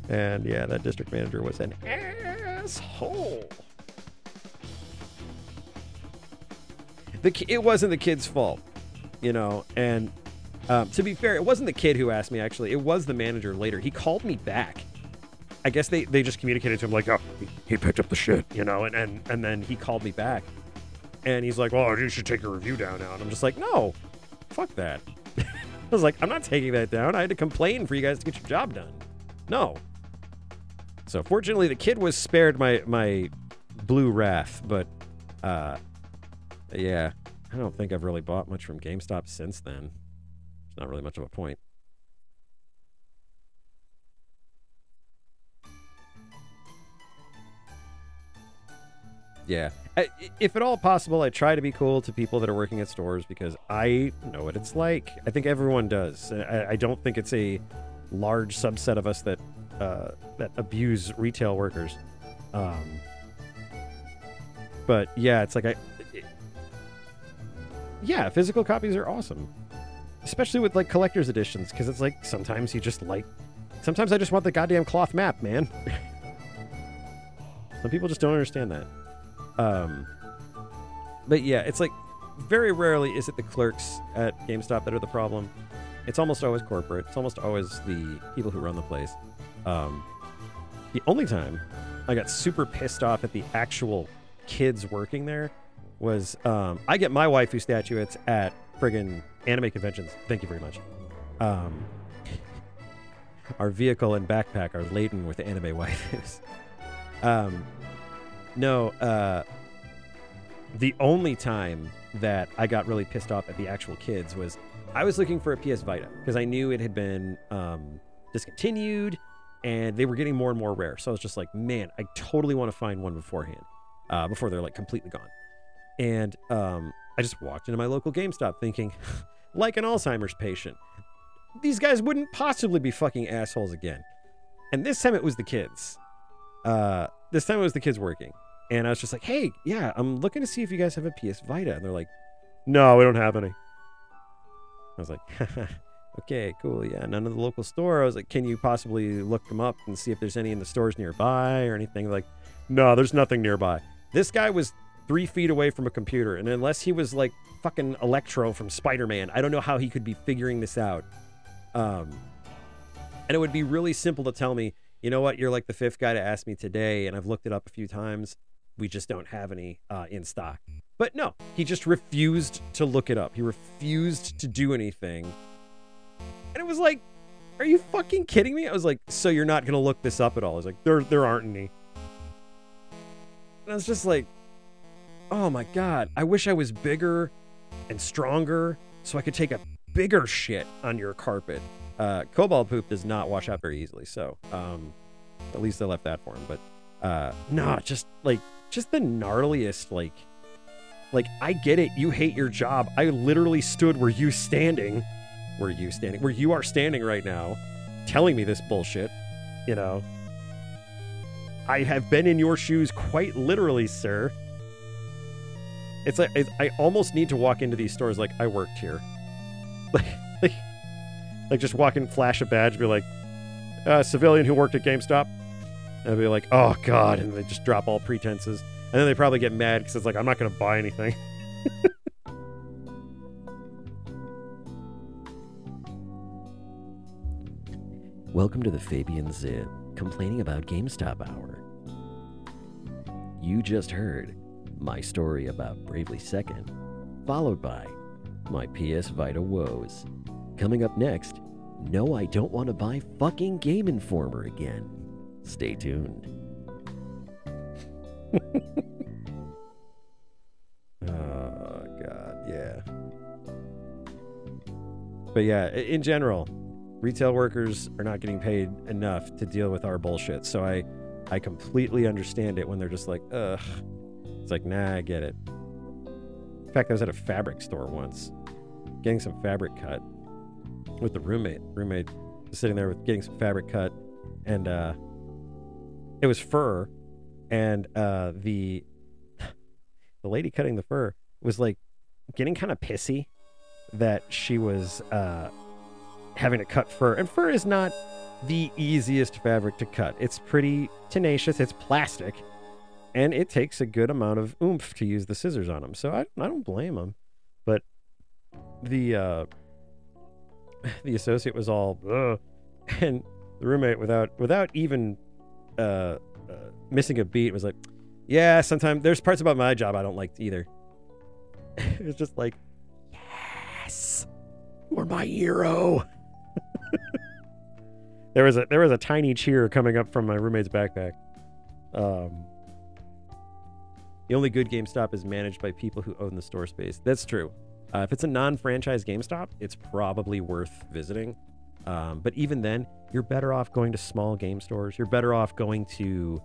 And yeah, that district manager was an asshole. It wasn't the kid's fault, and to be fair, it wasn't the kid who asked me, actually. It was the manager later. He called me back. I guess they just communicated to him like, oh, he picked up the shit, and then he called me back. And he's like, well, you should take your review down now. And I'm just like, no, fuck that. I was like, I'm not taking that down. I had to complain for you guys to get your job done. No. So fortunately, the kid was spared my blue wrath, but yeah, I don't think I've really bought much from GameStop since then. It's not really much of a point. Yeah. If at all possible, I try to be cool to people that are working at stores because I know what it's like. I think everyone does. I don't think it's a large subset of us that abuse retail workers. But yeah, it's like yeah, physical copies are awesome. Especially with like collector's editions, because it's like sometimes I just want the goddamn cloth map, man. Some people just don't understand that. But yeah, it's like very rarely is it the clerks at GameStop that are the problem. It's almost always corporate. It's almost always the people who run the place. The only time I got super pissed off at the actual kids working there was I get my waifu statuettes at friggin' anime conventions. Thank you very much. Our vehicle and backpack are laden with anime waifus. The only time that I got really pissed off at the actual kids was I was looking for a PS Vita because I knew it had been discontinued and they were getting more and more rare. So I was just like, man, I totally want to find one beforehand, before they're like completely gone. And I just walked into my local GameStop thinking, like an Alzheimer's patient, these guys wouldn't possibly be fucking assholes again. And this time it was the kids. This time it was the kids working. And I was just like, hey, yeah, I'm looking to see if you guys have a PS Vita. And they're like, no, we don't have any. I was like, okay, cool. Yeah, none in the local store. I was like, can you possibly look them up and see if there's any in the stores nearby or anything? Like, no, there's nothing nearby. This guy was 3 feet away from a computer. And unless he was like fucking Electro from Spider-Man, I don't know how he could be figuring this out. And it would be really simple to tell me, you know what, you're like the 5th guy to ask me today, and I've looked it up a few times. We just don't have any in stock. But no, he just refused to look it up. He refused to do anything. And it was like, are you fucking kidding me? I was like, so you're not going to look this up at all? I was like, there aren't any. And I was just like, oh my God, I wish I was bigger and stronger so I could take a bigger shit on your carpet. Cobalt poop does not wash out very easily, so at least I left that for him. But no, just the gnarliest, like, Like, I get it. You hate your job. I literally stood where you are standing right now, telling me this bullshit, you know. I have been in your shoes quite literally, sir. It's like, I almost need to walk into these stores like I worked here. Like just walk in, flash a badge, be like, civilian who worked at GameStop. And I'd be like, oh, God. And they just drop all pretenses. And then they probably get mad because it's like, I'm not going to buy anything. Welcome to the Fabian Zip, complaining about GameStop Hour. You just heard my story about Bravely Second, followed by my PS Vita woes. Coming up next, no, I don't want to buy fucking Game Informer again. Stay tuned. Oh, God, yeah. But yeah, in general, retail workers are not getting paid enough to deal with our bullshit. So I completely understand it when they're just like, ugh. It's like, nah, I get it. In fact, I was at a fabric store once, getting some fabric cut with the roommate. Roommate was sitting there with getting some fabric cut, and it was fur, and the lady cutting the fur was like getting kind of pissy that she was having to cut fur. And fur is not the easiest fabric to cut. It's pretty tenacious. It's plastic, and it takes a good amount of oomph to use the scissors on them. So I don't blame them. But the associate was all, ugh, and the roommate, without even missing a beat, was like, yeah, sometimes there's parts about my job I don't like either. It was just like, yes, you're my hero. There was a tiny cheer coming up from my roommate's backpack. The only good GameStop is managed by people who own the store space. That's true. If it's a non-franchise GameStop, it's probably worth visiting. But even then, you're better off going to small game stores. You're better off going to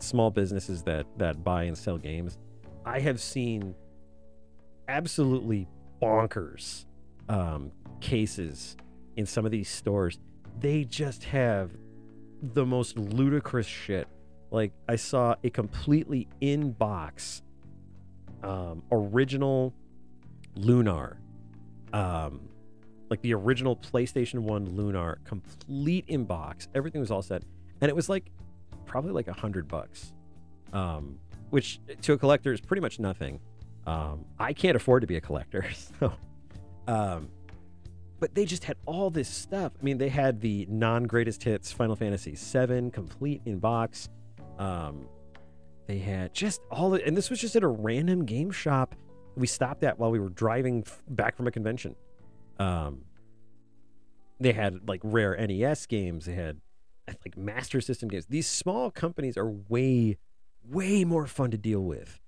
small businesses that buy and sell games. I have seen absolutely bonkers cases in some of these stores. They just have the most ludicrous shit. Like, I saw a completely in-box original Lunar, like the original PlayStation 1 Lunar, complete in-box. Everything was all set, and it was like probably like $100, which to a collector is pretty much nothing. I can't afford to be a collector, so but they just had all this stuff. I mean, they had the non-greatest hits Final Fantasy VII complete in box. They had just all the, and this was just at a random game shop we stopped at while we were driving back from a convention. They had like rare NES games. They had like Master System games. These small companies are way more fun to deal with.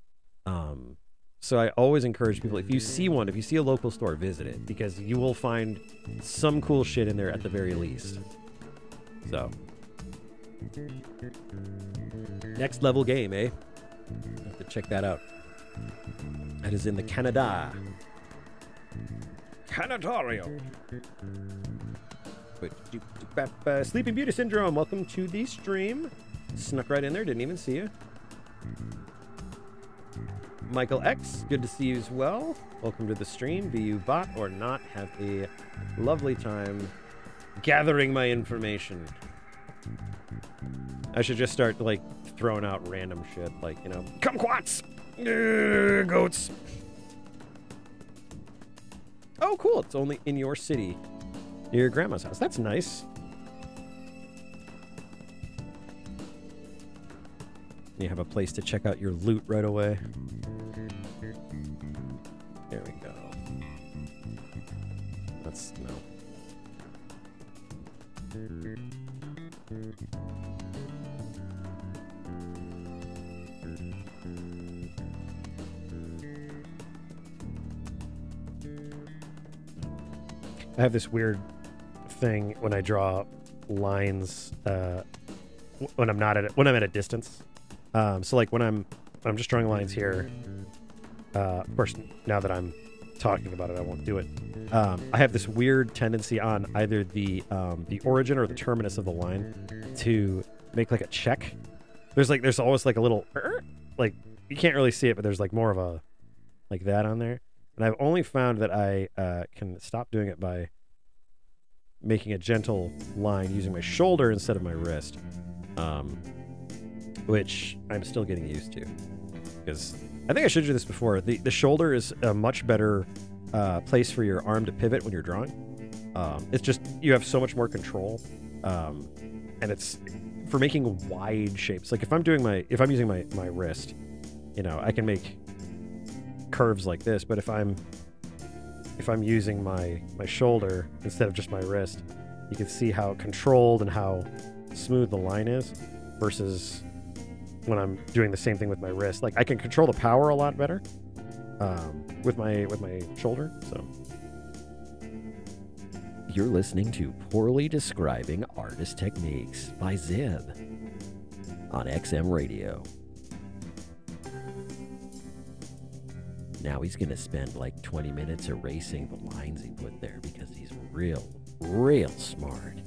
So I always encourage people, if you see a local store, visit it, because you will find some cool shit in there at the very least. So, next level game, eh? Have to check that out. That is in the Canadario. Sleeping Beauty Syndrome, welcome to the stream. Snuck right in there, didn't even see you. Michael X, good to see you as well. Welcome to the stream. Be you bot or not, have a lovely time gathering my information. I should just start like throwing out random shit, like, you know, kumquats, goats. Oh, cool! It's only in your city, near your grandma's house. That's nice. You have a place to check out your loot right away. There we go. That's no. I have this weird thing when I draw lines when I'm at a distance. So like when I'm just drawing lines here, Of course, now that I'm talking about it, I won't do it. I have this weird tendency on either the origin or the terminus of the line to make like a check. There's always like a little like you can't really see it, but there's like more of a like that on there. And I've only found that I can stop doing it by making a gentle line using my shoulder instead of my wrist, which I'm still getting used to. Because I think I showed you this before. The shoulder is a much better place for your arm to pivot when you're drawing. It's just, you have so much more control. And it's for making wide shapes. Like if I'm using my wrist, you know, I can make curves like this, but if I'm using my shoulder instead of just my wrist, you can see how controlled and how smooth the line is versus when I'm doing the same thing with my wrist. Like I can control the power a lot better with my shoulder. So you're listening to Poorly Describing Artist Techniques by Zeb on XM Radio. Now he's going to spend like 20 minutes erasing the lines he put there because he's real smart.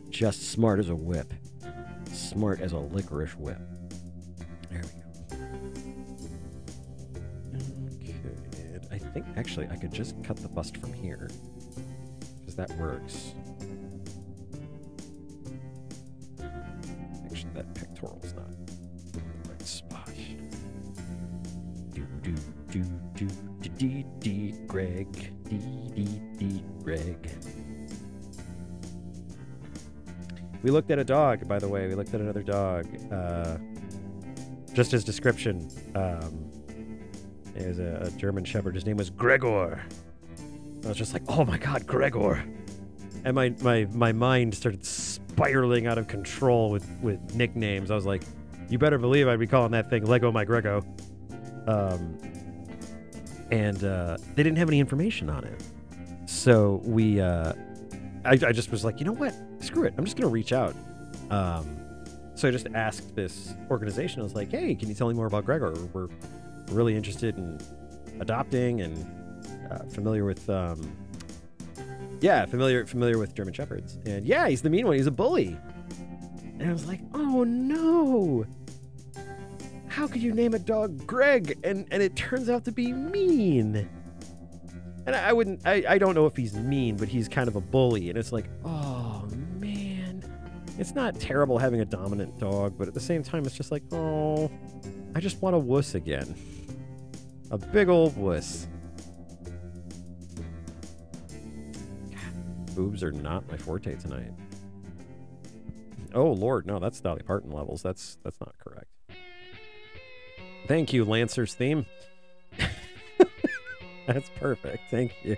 Just smart as a whip. Smart as a licorice whip. There we go. Okay, and I think actually I could just cut the bust from here because that works. Actually, that pectoral's not in the right spot. Greg. Greg. We looked at a dog, by the way. We looked at another dog. Just his description. It was a German Shepherd. His name was Gregor. I was just like, oh my God, Gregor. And my mind started spiraling out of control with nicknames. I was like, you better believe I'd be calling that thing Lego My Grego. And they didn't have any information on it. So I just was like, you know what? Screw it. I'm just going to reach out. So I just asked this organization. I was like, hey, can you tell me more about Gregor? We're really interested in adopting and familiar with, familiar with German Shepherds. And yeah, he's the mean one. He's a bully. And I was like, oh no. How could you name a dog Greg and it turns out to be mean? And I don't know if he's mean, but he's kind of a bully. And it's like, oh man, it's not terrible having a dominant dog, but at the same time, it's just like, oh, I just want a wuss again. A big old wuss. God, boobs are not my forte tonight. Oh Lord, no, that's Dolly Parton levels. That's not correct. Thank you, Lancer's theme. That's perfect. Thank you.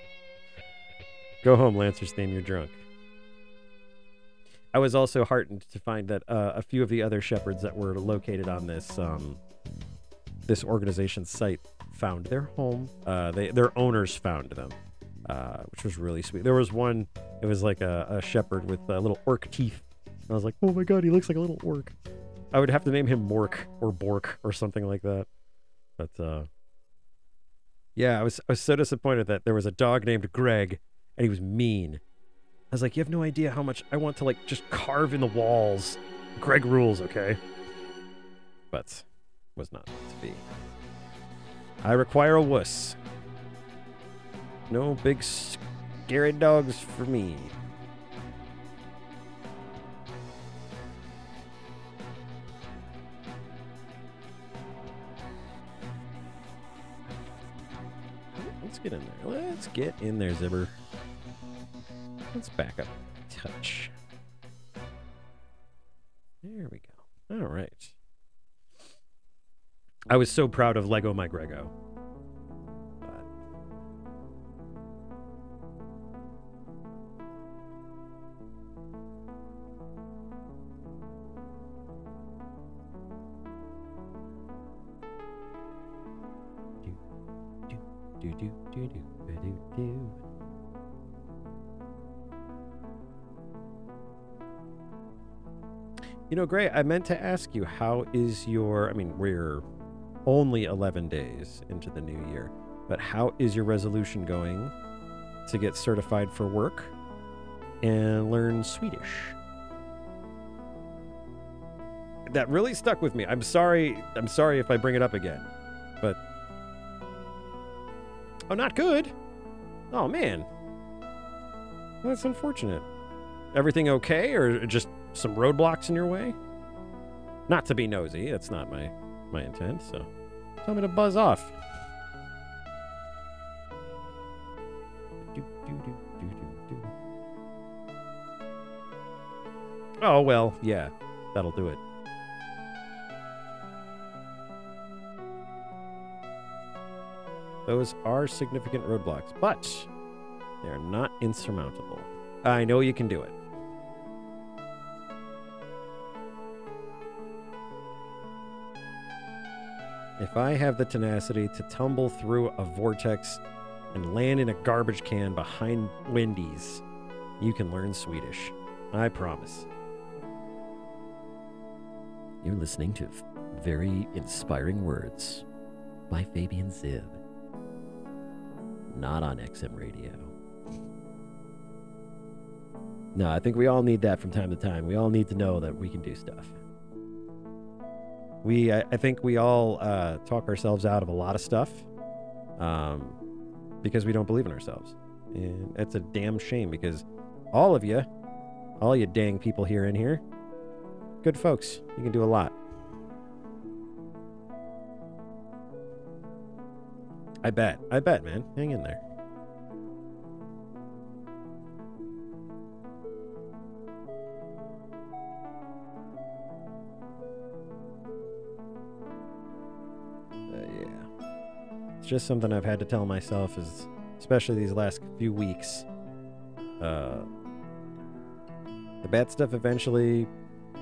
Go home, Lancer's theme. You're drunk. I was also heartened to find that a few of the other shepherds that were located on this this organization's site found their home. Their owners found them, which was really sweet. There was one. It was like a shepherd with little orc teeth. And I was like, oh my God, he looks like a little orc. I would have to name him Mork or Bork or something like that. But yeah, I was so disappointed that there was a dog named Greg and he was mean. I was like, you have no idea how much I want to like just carve in the walls. Greg rules, okay? But was not meant to be. I require a wuss. No big scary dogs for me. Let's get in there. Let's get in there, Zibber. Let's back up a touch. There we go. All right. I was so proud of Lego My Grego. You know, Gray, I meant to ask you, how is your, I mean, we're only 11 days into the new year. But how is your resolution going to get certified for work and learn Swedish? That really stuck with me. I'm sorry if I bring it up again. But oh, not good. Oh man. Well, that's unfortunate. Everything okay, or just some roadblocks in your way? Not to be nosy, that's not my intent, so tell me to buzz off. Oh, well, yeah, that'll do it. Those are significant roadblocks, but they're not insurmountable. I know you can do it. If I have the tenacity to tumble through a vortex and land in a garbage can behind Wendy's, you can learn Swedish. I promise. You're listening to Very Inspiring Words by Fabian Ziv. Not on XM Radio. No, I think we all need that from time to time. We all need to know that we can do stuff. I think we all talk ourselves out of a lot of stuff because we don't believe in ourselves. And that's a damn shame, because all you dang people here in here, good folks. You can do a lot. I bet, man. Hang in there. Yeah. It's just something I've had to tell myself, especially these last few weeks. The bad stuff, eventually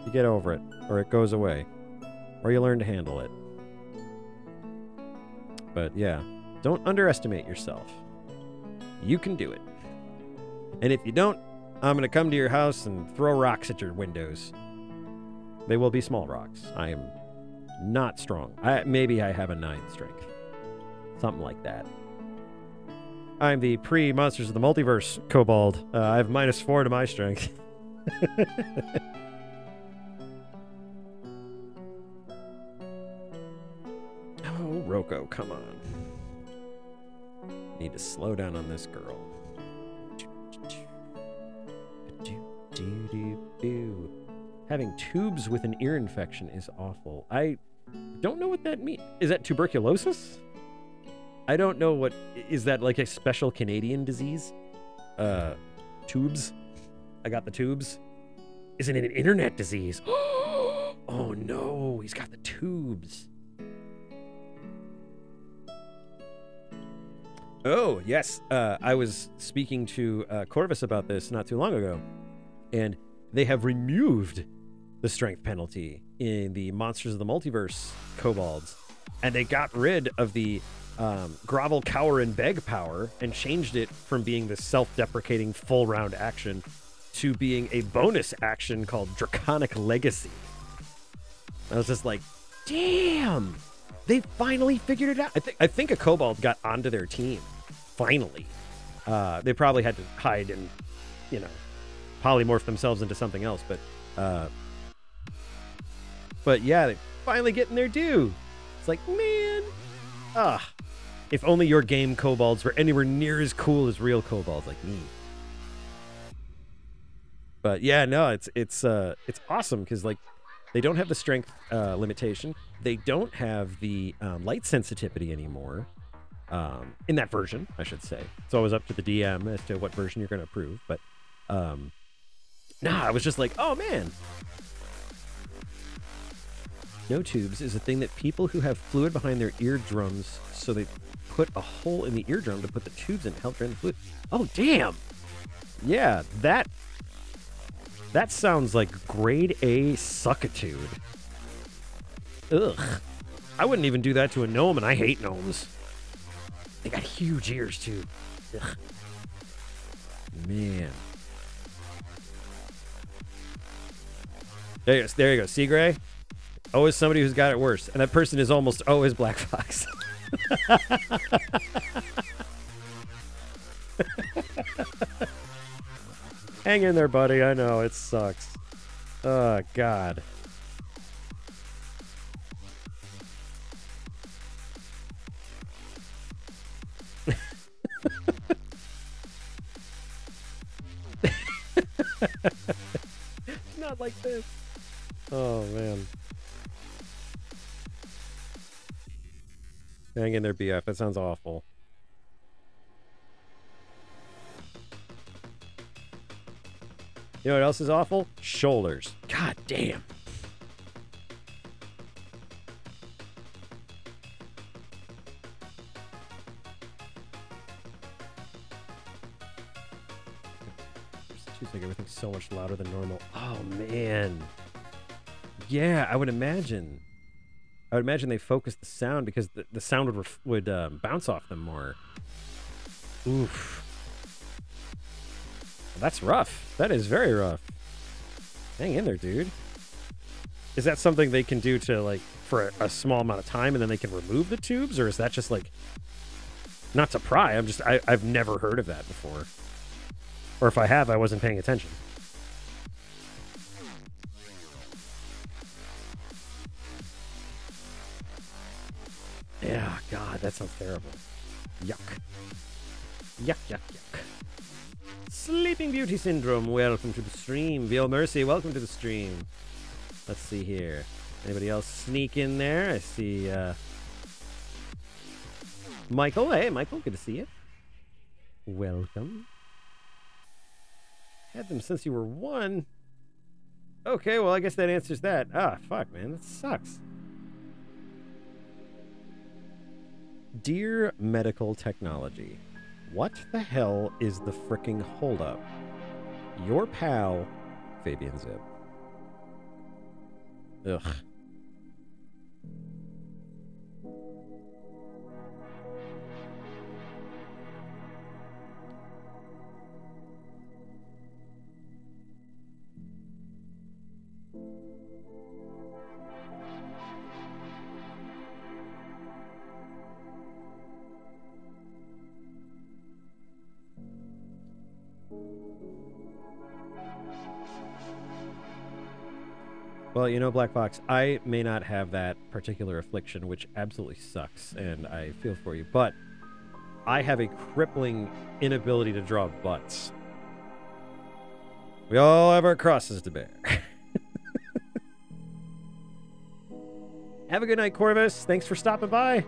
you get over it, or it goes away, or you learn to handle it. But yeah, don't underestimate yourself. You can do it. And if you don't, I'm going to come to your house and throw rocks at your windows. They will be small rocks. I am not strong. Maybe I have a 9 strength. Something like that. I'm the pre-Monsters of the Multiverse Kobold. I have -4 to my strength. Oh, Roko, come on. Need to slow down on this girl. Having tubes with an ear infection is awful. I don't know what that means. Is that tuberculosis? I don't know what... Is that like a special Canadian disease? Tubes? I got the tubes. Is it an internet disease? Oh no, he's got the tubes. Oh, yes. I was speaking to Corvus about this not too long ago, and they have removed the strength penalty in the Monsters of the Multiverse kobolds, and they got rid of the grovel, cower, and beg power and changed it from being the self-deprecating full round action to being a bonus action called Draconic Legacy. I was just like, damn, they finally figured it out. I think a kobold got onto their team. Finally. They probably had to hide and, polymorph themselves into something else, but yeah, they finally getting their due. It's like, man, if only your game kobolds were anywhere near as cool as real kobolds like me. But yeah, no, it's awesome because like they don't have the strength limitation. They don't have the light sensitivity anymore. In that version, I should say. It's always up to the DM as to what version you're going to approve. But I was just like, oh man. No tubes is a thing that people who have fluid behind their eardrums, so they put a hole in the eardrum to put the tubes in to help drain the fluid. Oh, damn. Yeah, that sounds like grade A suckitude. Ugh. I wouldn't even do that to a gnome, and I hate gnomes. They got huge ears, too. Ugh. Man. There you go. See, Gray? Always somebody who's got it worse. And that person is almost always Black Fox. Hang in there, buddy. I know, it sucks. Oh, God. Not like this. Oh, man. Hang in there, BF. That sounds awful. You know what else is awful? Shoulders. God damn. Seems like everything's so much louder than normal. Oh, man. Yeah, I would imagine. I would imagine they focused the sound because the sound would bounce off them more. Oof. That's rough. That is very rough. Hang in there, dude. Is that something they can do to, like, for a small amount of time and then they can remove the tubes? Or is that just, like, not to pry? I've never heard of that before. Or if I have, I wasn't paying attention. Yeah, God, that sounds terrible. Yuck. Yuck, yuck, yuck. Sleeping Beauty Syndrome, welcome to the stream. Veal Mercy, welcome to the stream. Let's see here. Anybody else sneak in there? I see Michael. Hey, Michael, good to see you. Welcome. Had them since you were 1. Okay, well, I guess that answers that. Ah, fuck, man, that sucks. Dear Medical Technology, what the hell is the fricking holdup? Your pal, Fabian Zib. Ugh. Well, you know, Black Fox, I may not have that particular affliction, which absolutely sucks, and I feel for you, but I have a crippling inability to draw butts. We all have our crosses to bear. Have a good night, Corvus. Thanks for stopping by.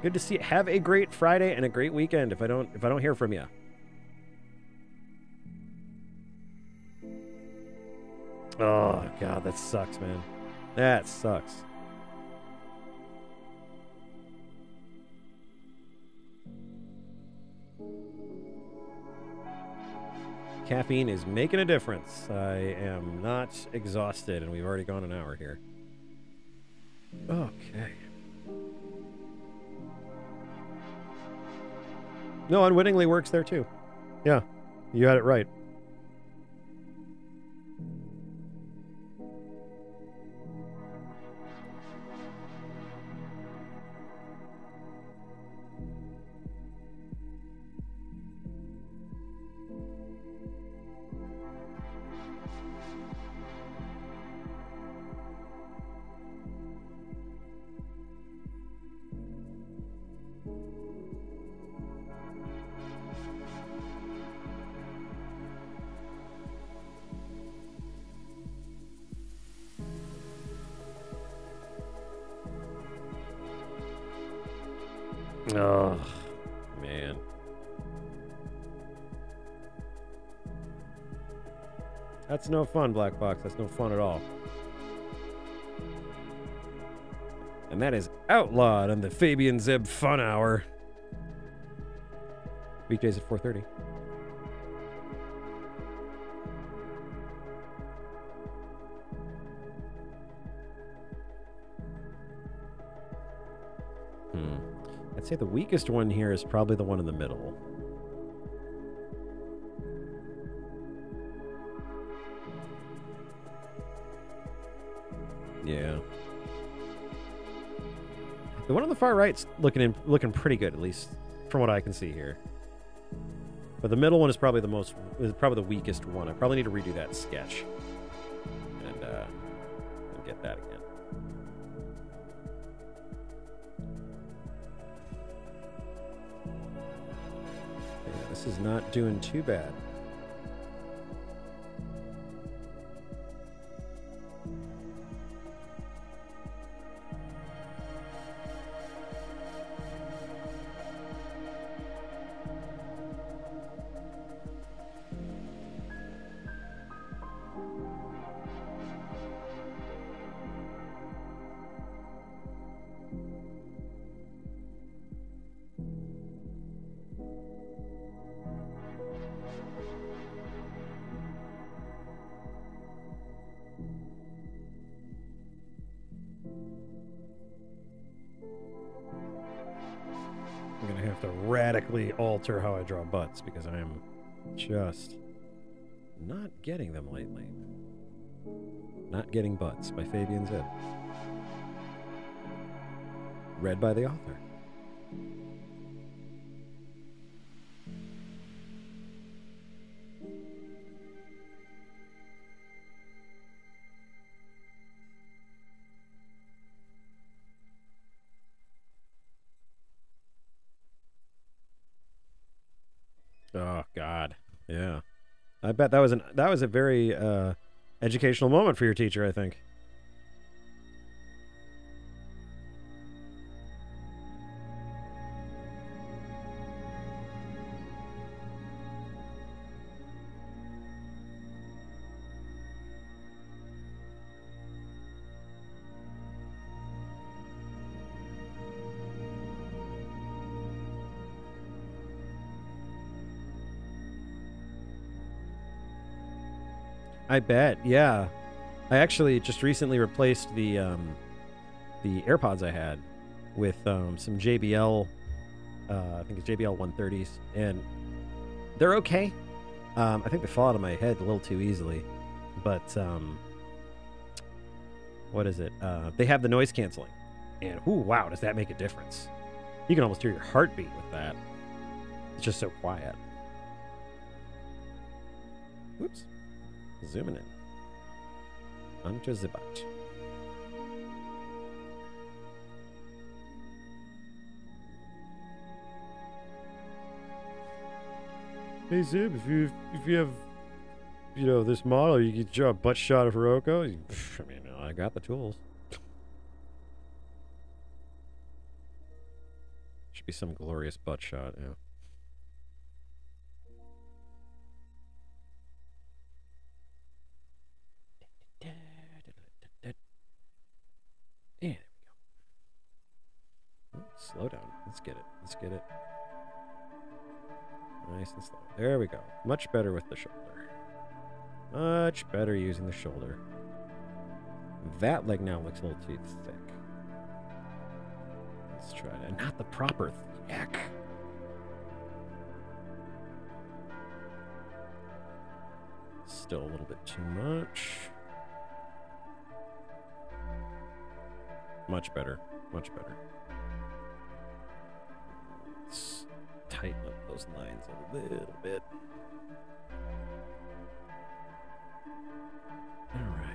Good to see you. Have a great Friday and a great weekend if I don't hear from you. Oh, God, that sucks, man. That sucks. Caffeine is making a difference. I am not exhausted, and we've already gone an hour here. Okay. No, unwittingly works there, too. Yeah, you had it right. Oh, man. That's no fun, Black Box. That's no fun at all. And that is outlawed on the Fabian Zeb Fun Hour. Weekdays at 4:30. I'd say the weakest one here is probably the one in the middle. Yeah. The one on the far right's looking pretty good, at least from what I can see here. But the middle one is probably the weakest one. I probably need to redo that sketch and get that again. Yeah, this is not doing too bad. I'm going to have to radically alter how I draw butts because I am just not getting them lately. Not Getting Butts by Fabian Zib. Read by the author. Oh God, yeah. I bet that was a very educational moment for your teacher, I think. I bet, yeah. I actually just recently replaced the AirPods I had with some JBL, I think it's JBL 130s, and they're okay. I think they fall out of my head a little too easily, but what is it? They have the noise canceling, and ooh, wow, does that make a difference? You can almost hear your heartbeat with that. It's just so quiet. Oops. Zooming in. Onto the butt. Hey Zib, if you have, you know, this model, you could draw a butt shot of Hiroko. I mean, I got the tools. Should be some glorious butt shot, yeah. Yeah, there we go. Oh, slow down. Let's get it. Let's get it. Nice and slow. There we go. Much better with the shoulder. Much better using the shoulder. That leg now looks a little too thick. Let's try that. Not the proper thick. Still a little bit too much. Much better. Much better. Let's tighten up those lines a little bit. All right.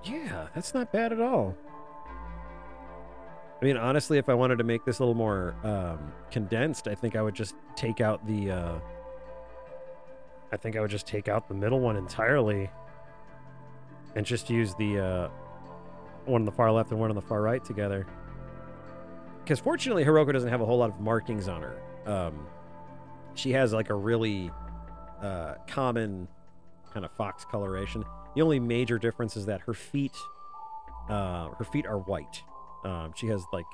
Yeah, that's not bad at all. I mean, honestly, if I wanted to make this a little more condensed, I think I would just take out the middle one entirely and just use the one on the far left and one on the far right together. Because fortunately, Hiroko doesn't have a whole lot of markings on her. She has like a really common kind of fox coloration. The only major difference is that her feet are white. She has like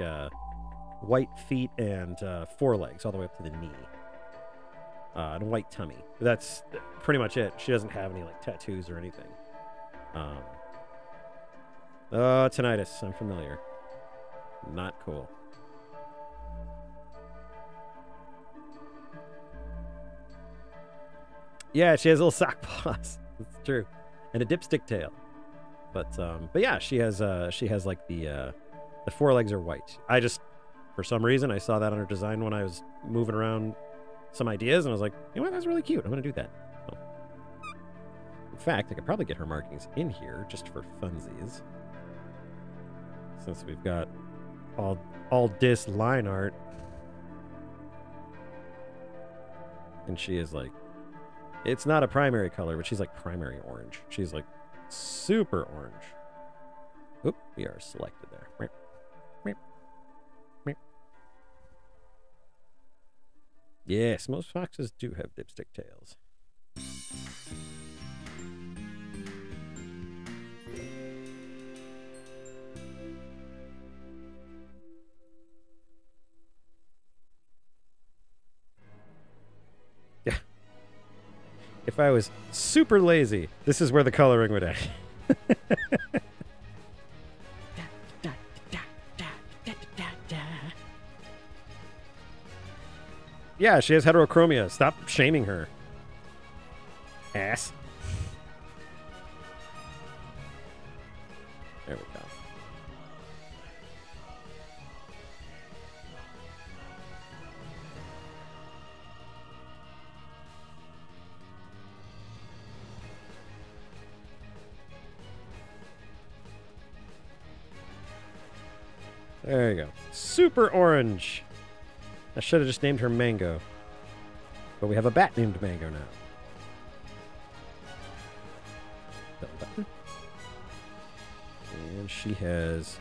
white feet and forelegs all the way up to the knee. and a white tummy. That's pretty much it. She doesn't have any like tattoos or anything. Tinnitus. I'm familiar. Not cool. Yeah, she has little sock paws. That's true, and a dipstick tail. But yeah, she has like the forelegs are white. I just, for some reason, I saw that on her design when I was moving around some ideas, and I was like, you know what, that's really cute. I'm gonna do that. Oh. In fact, I could probably get her markings in here just for funsies, since we've got all dis line art, and she is like, it's not a primary color, but she's like primary orange. She's like super orange. Oop, we are selected there. Yes, most foxes do have dipstick tails. Yeah. If I was super lazy, this is where the coloring would end. Yeah, she has heterochromia. Stop shaming her. Ass. There we go. There you go. Super orange. I should have just named her Mango. But we have a bat named Mango now. And she has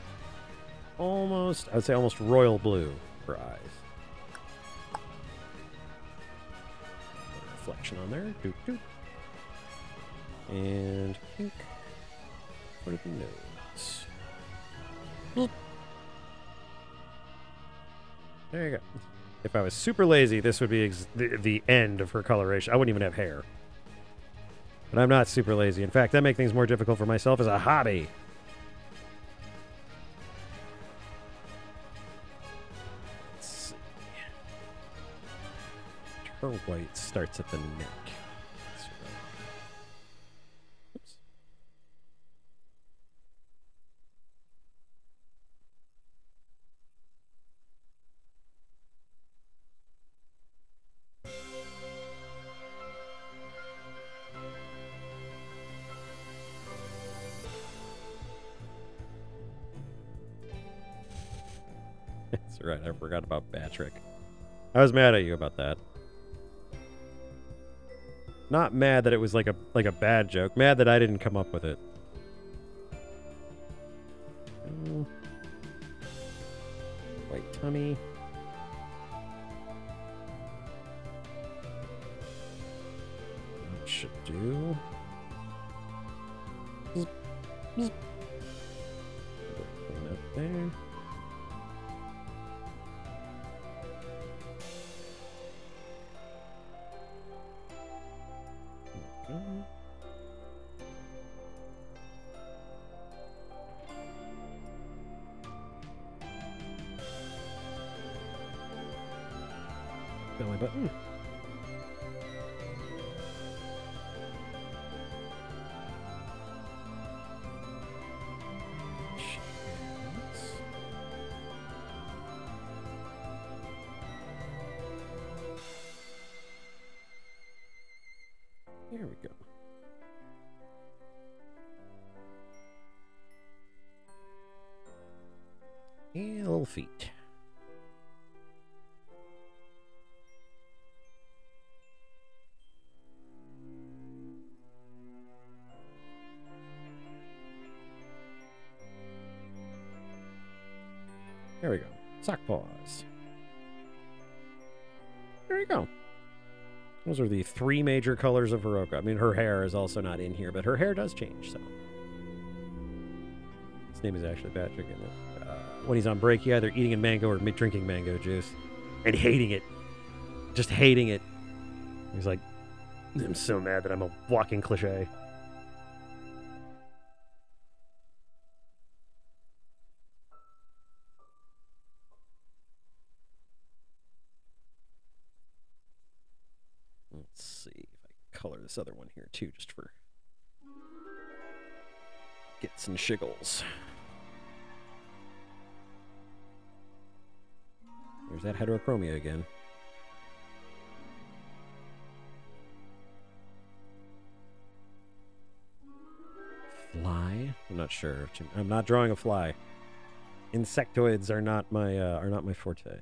almost, I would say almost royal blue for eyes. Reflection on there. Doot, doot. And pink for the nose. Bloop. There you go. If I was super lazy, this would be the end of her coloration. I wouldn't even have hair. But I'm not super lazy. In fact, that makes things more difficult for myself as a hobby. Let's see. Her white starts at the neck. Oops. That's right, I forgot about Batrick. I was mad at you about that. Not mad that it was like a bad joke. Mad that I didn't come up with it. White tummy. That should do. Put that there. Belly button. There we go. And little feet. There we go. Sock paws. There you go. Those are the three major colors of Hiroko. I mean, her hair is also not in here, but her hair does change, so. His name is actually Patrick, and when he's on break, he's either eating a mango or drinking mango juice. And hating it. Just hating it. He's like, I'm so mad that I'm a walking cliche. Let's see if I can color this other one here too, just for gets and shiggles. There's that heterochromia again. Fly? I'm not sure. I'm not drawing a fly. Insectoids are not my forte.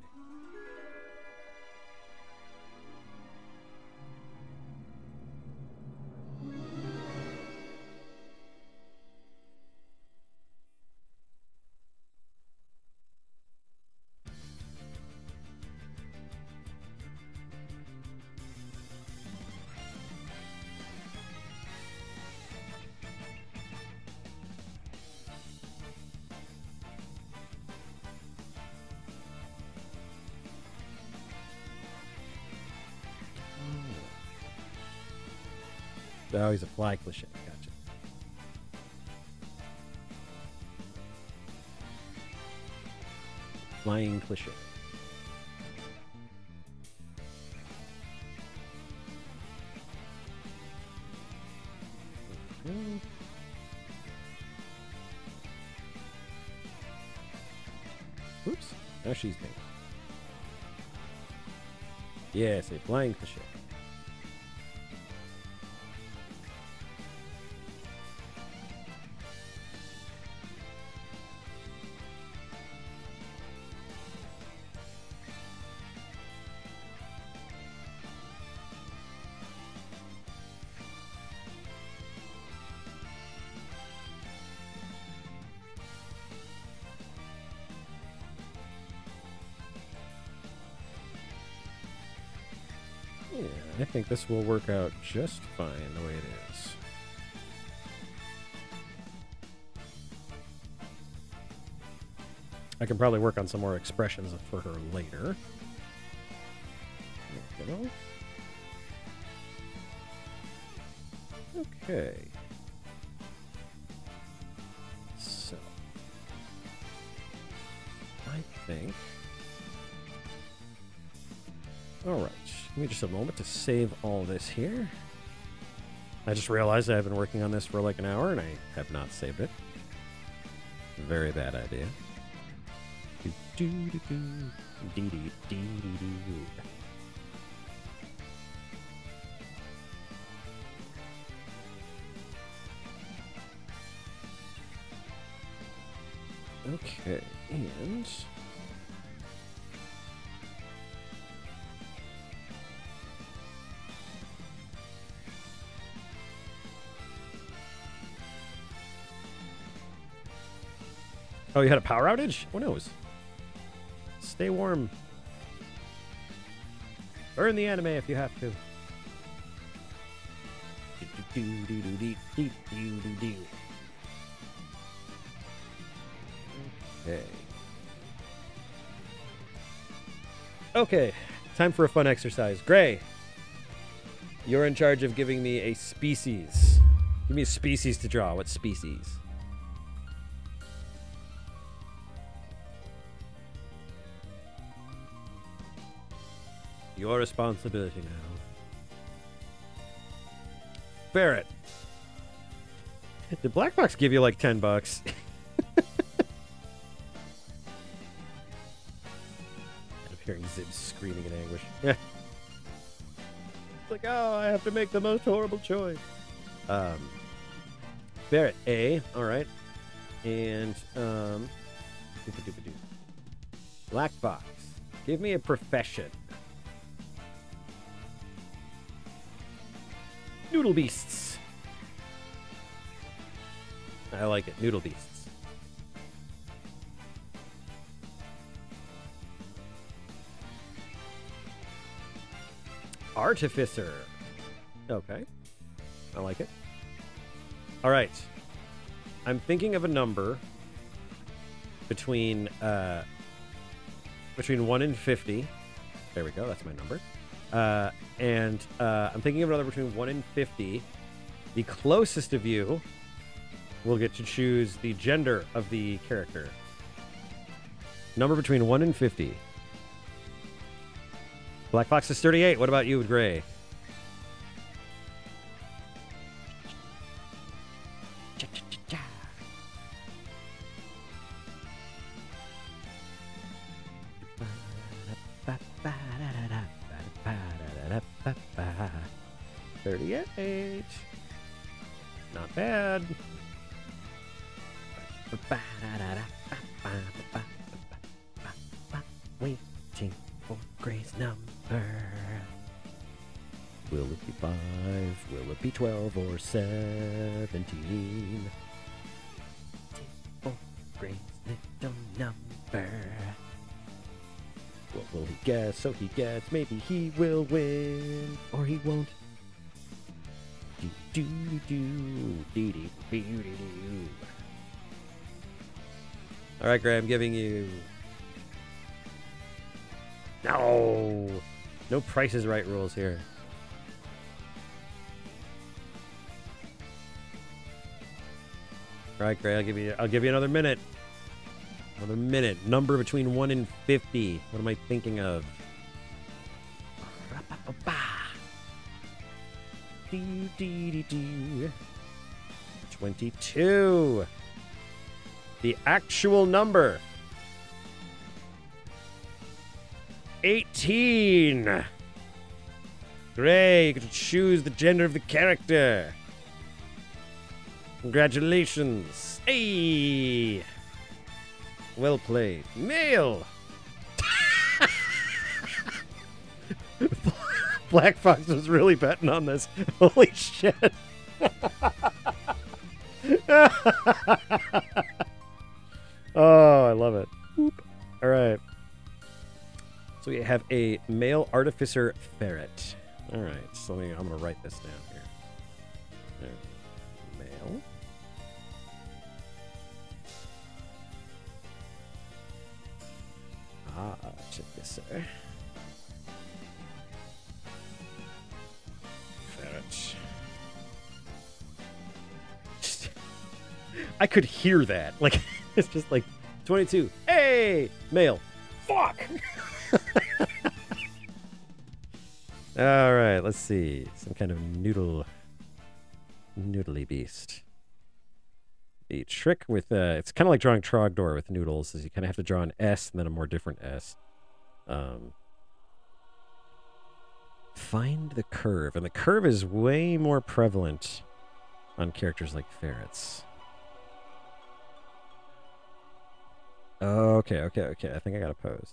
Oh, he's a fly cliche. Gotcha. Flying cliche. Oops. Now she's pink. Yes, a flying cliche. Yeah, I think this will work out just fine the way it is. I can probably work on some more expressions for her later. There we go. Okay. So, I think... Alright, give me just a moment to save all this here. I just realized I've been working on this for like an hour and I have not saved it. Very bad idea. Okay, and... Oh, you had a power outage? Who knows? Stay warm. Burn the anime if you have to. Okay. Okay, time for a fun exercise. Gray, you're in charge of giving me a species. Give me a species to draw. What species? Your responsibility now. Barrett. Did Black Box give you like $10? I'm hearing Zib screaming in anguish. Yeah. It's like, oh, I have to make the most horrible choice. Barrett, A. All right. And, Black Box. Give me a profession. Noodle Beasts. I like it. Noodle Beasts. Artificer. Okay. I like it. All right. I'm thinking of a number between 1 and 50. There we go. That's my number. And I'm thinking of another between 1 and 50. The closest of you will get to choose the gender of the character. Number between 1 and 50. Black Fox is 38. What about you, Gray? $38. Not bad. Waiting for Gray's number. Will it be 5? Will it be 12 or 17? For Gray's little number. What will he guess? So he gets. Maybe he will win, or he won't. All right, Gray, I'm giving you. No Price is Right rules here. All right, Gray, I'll give you another minute. Another minute. Number between 1 and 50. What am I thinking of? 22. The actual number. 18. Gray, you get to choose the gender of the character. Congratulations. Hey. Well played. Male. Black Fox was really betting on this. Holy shit. Oh, I love it. All right. So we have a male artificer ferret. All right. So I'm going to write this down here. There. Male. Check this, sir. Ferret. I could hear that. Like, it's just like 22. Hey, male. Fuck. All right, let's see. Some kind of noodly beast. The trick with it's kind of like drawing Trogdor with noodles, is you kind of have to draw an S and then a more different S. Find the curve, and the curve is way more prevalent on characters like ferrets. Okay. I think I got a pose.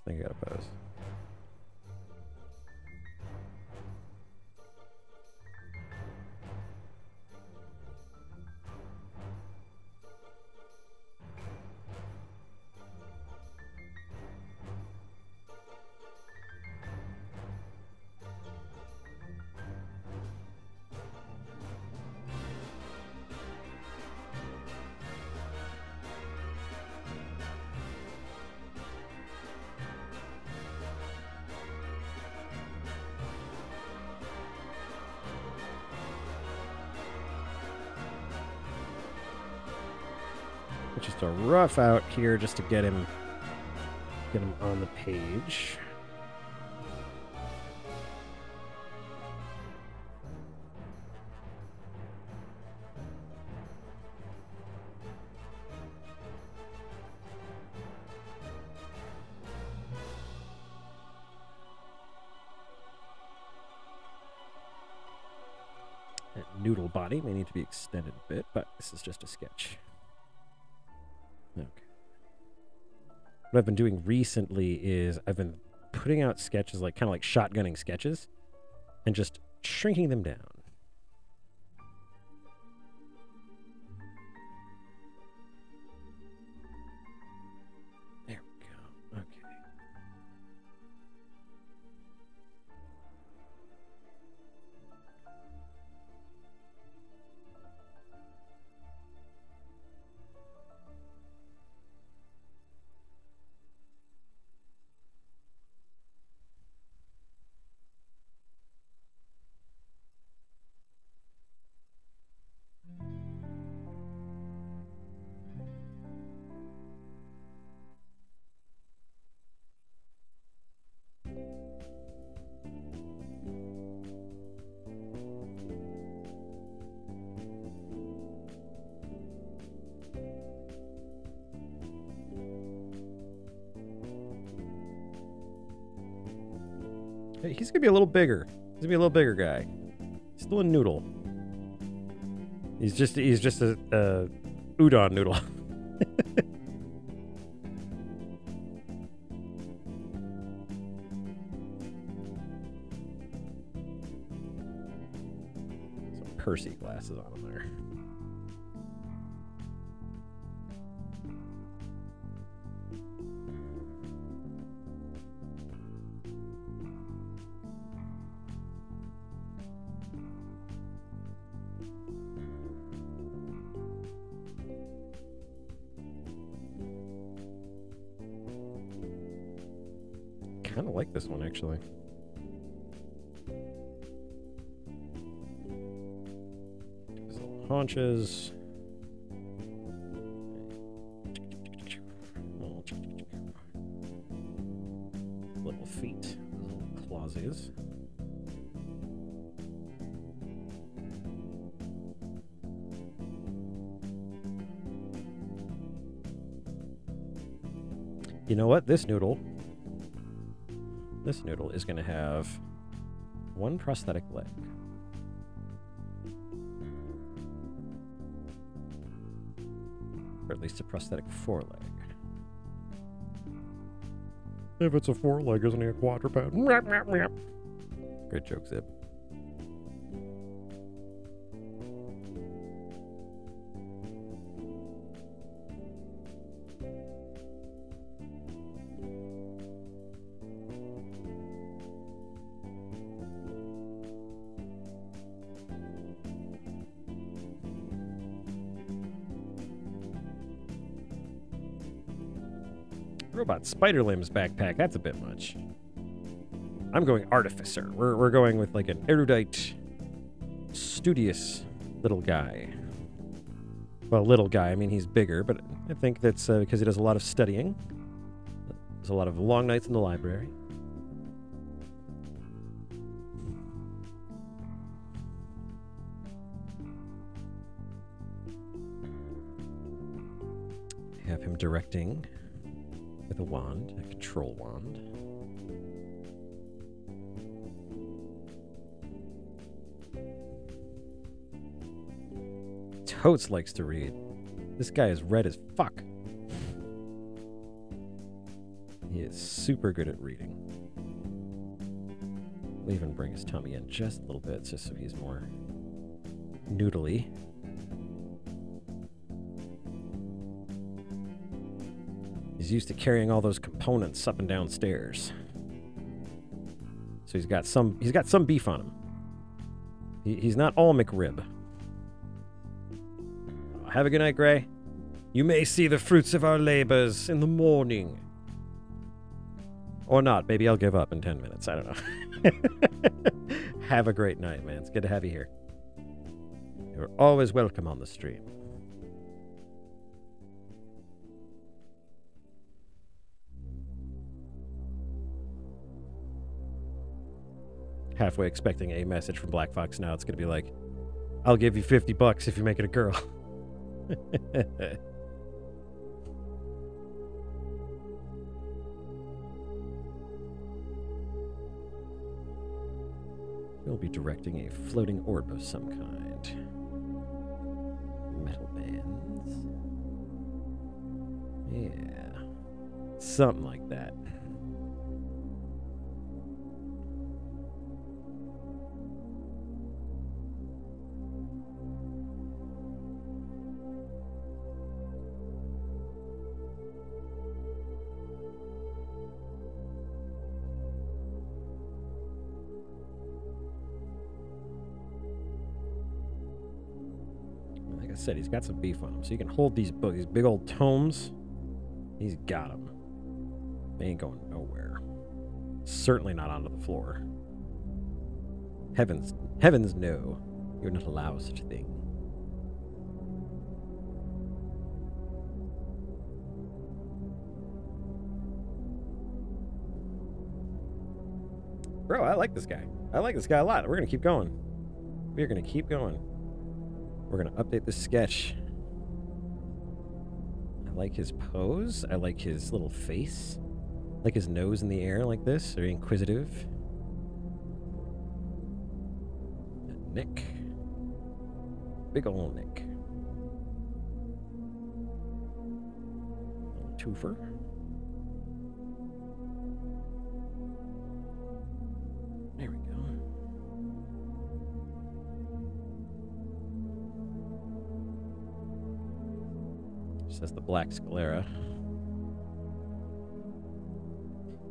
Just a rough out here just to get him on the page. That noodle body may need to be extended a bit, but this is just a sketch. Okay. What I've been doing recently is I've been putting out sketches, like kind of like shotgunning sketches, and just shrinking them down. There we go. Okay. He's gonna be a little bigger. He's gonna be a little bigger guy. Still a noodle. He's just a udon noodle. Some Percy glasses on him there. Kind of like this one, actually. His little haunches. Little feet. Little clawsies. You know what? This noodle is going to have one prosthetic leg. Or at least a prosthetic foreleg. If it's a foreleg, isn't he a quadruped? Good joke, Zib. Robot spider limbs backpack. That's a bit much. I'm going artificer. We're going with like an erudite, studious little guy. Well, little guy. I mean, he's bigger, but I think that's because he does a lot of studying. There's a lot of long nights in the library. Have him directing with a wand, a control wand. Totes likes to read. This guy is red as fuck. He is super good at reading. We'll even bring his tummy in just a little bit just so he's more noodly. He's used to carrying all those components up and down stairs. So he's got some beef on him. He's not all McRib. Have a good night, Gray. You may see the fruits of our labors in the morning. Or not. Maybe I'll give up in 10 minutes. I don't know. Have a great night, man. It's good to have you here. You're always welcome on the stream. Halfway expecting a message from Black Fox now. It's going to be like, I'll give you $50 if you make it a girl. You'll be directing a floating orb of some kind. Metal bands. Yeah. Something like that. Said he's got some beef on him, so you can hold these books, these big old tomes. He's got them. They ain't going nowhere. Certainly not onto the floor. Heavens no. You're not allowed such a thing. Bro, I like this guy. I like this guy a lot. We're gonna keep going. We're gonna keep going. We're going to update this sketch. I like his pose. I like his little face. I like his nose in the air like this. Very inquisitive. Nick. Big ol' Nick. Little twofer. There we go. Says the Black Sclera.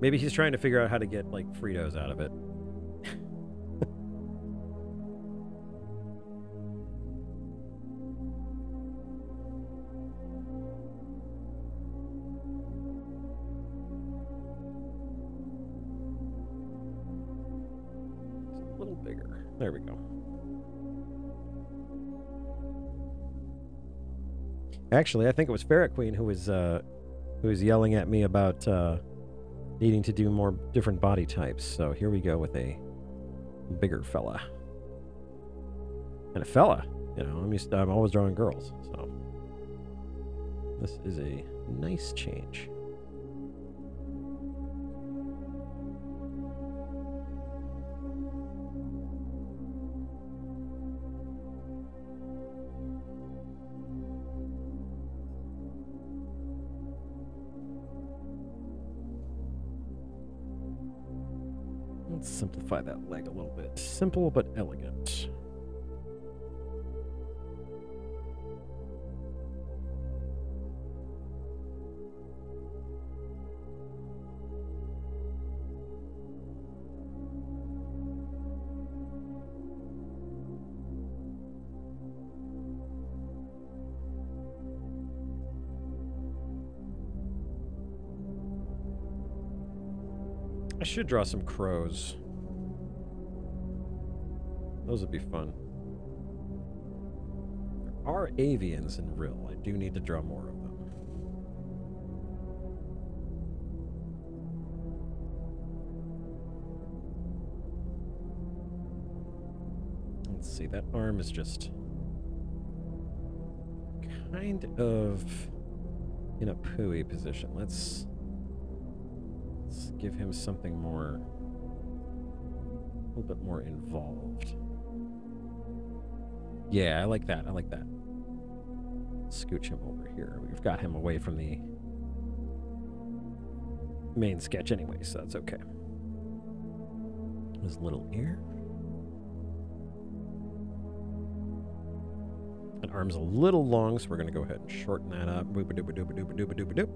Maybe he's trying to figure out how to get, like, Fritos out of it. It's a little bigger. There we go. Actually, I think it was Ferret Queen who was yelling at me about needing to do more different body types. So here we go with a bigger fella. And a fella, you know, I'm always drawing girls, so this is a nice change. Let's simplify that leg a little bit. Simple but elegant. I should draw some crows. Those would be fun. There are avians in Rill. I do need to draw more of them. Let's see, that arm is just kind of in a pooey position. Let's give him something more, a little bit more involved. Yeah, I like that. I like that. Scooch him over here. We've got him away from the main sketch anyway, so that's okay. His little ear. That arm's a little long, so we're going to go ahead and shorten that up. Boop-a-doop-a-doop-a-doop-a-doop-a-doop.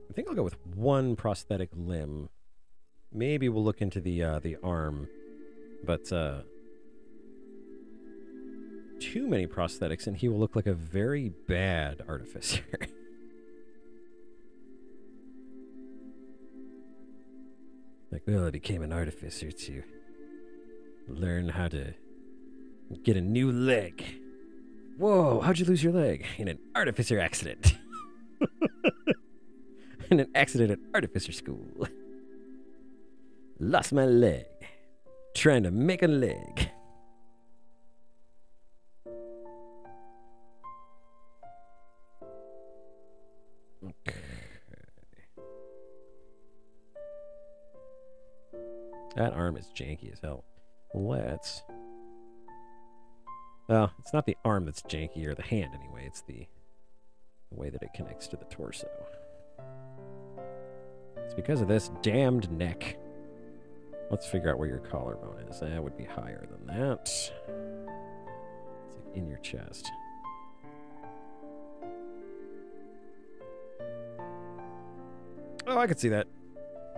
I think I'll go with one prosthetic limb. Maybe we'll look into the arm, but too many prosthetics and he will look like a very bad artificer. Like, well, I became an artificer to learn how to get a new leg. Whoa, how'd you lose your leg? In an artificer accident. In an accident at artificer school. Lost my leg. Trying to make a leg. Okay. That arm is janky as hell. Let's... Well, it's not the arm that's janky, or the hand anyway. It's the way that it connects to the torso. It's because of this damned neck. Let's figure out where your collarbone is. That would be higher than that. It's like in your chest. Oh, I could see that.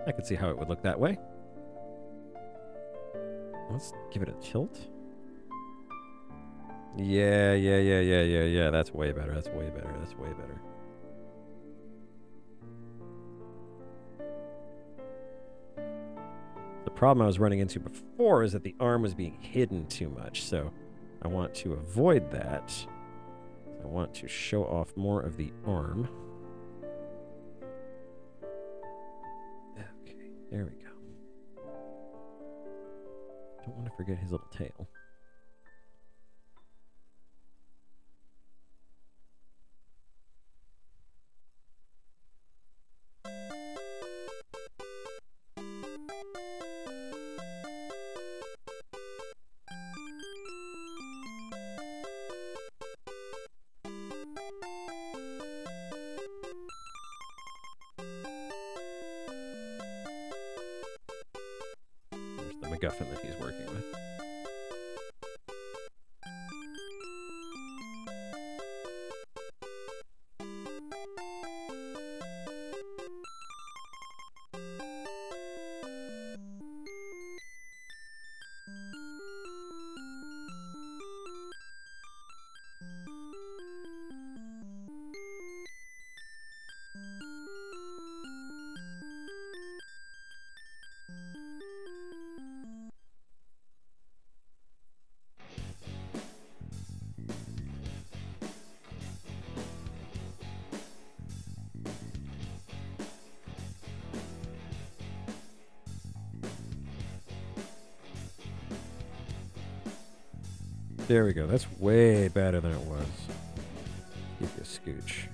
I could see how it would look that way. Let's give it a tilt. Yeah. That's way better. That's way better. That's way better. The problem I was running into before is that the arm was being hidden too much, so I want to avoid that. I want to show off more of the arm. Okay, there we go. Don't want to forget his little tail. MacGuffin that he's working with. There we go. That's way better than it was. Give you a scooch.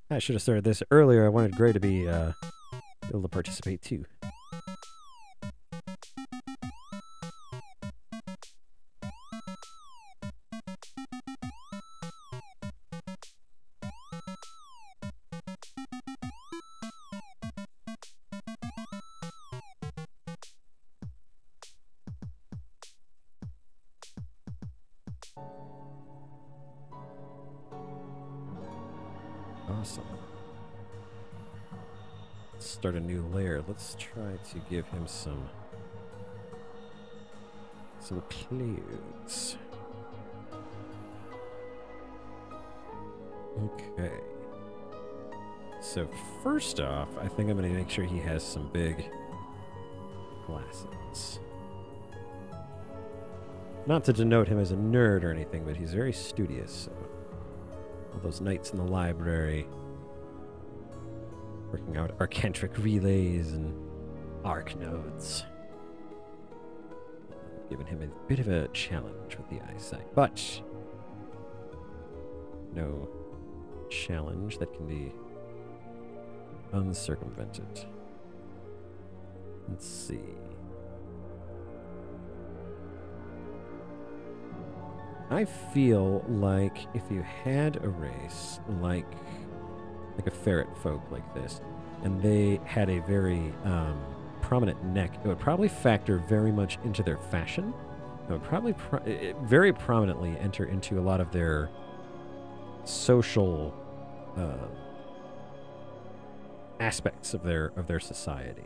I should have started this earlier. I wanted Gray to be able to participate too. Awesome. Let's start a new layer. Let's try to give him some clothes. Okay. So first off, I think I'm going to make sure he has some big glasses. Not to denote him as a nerd or anything, but he's very studious, so all those nights in the library, working out Arcantric relays and arc nodes. Giving him a bit of a challenge with the eyesight, but no challenge that can be uncircumvented. Let's see. I feel like if you had a race like a ferret folk like this, and they had a very prominent neck, it would probably factor very much into their fashion. It would probably very prominently enter into a lot of their social aspects of their society.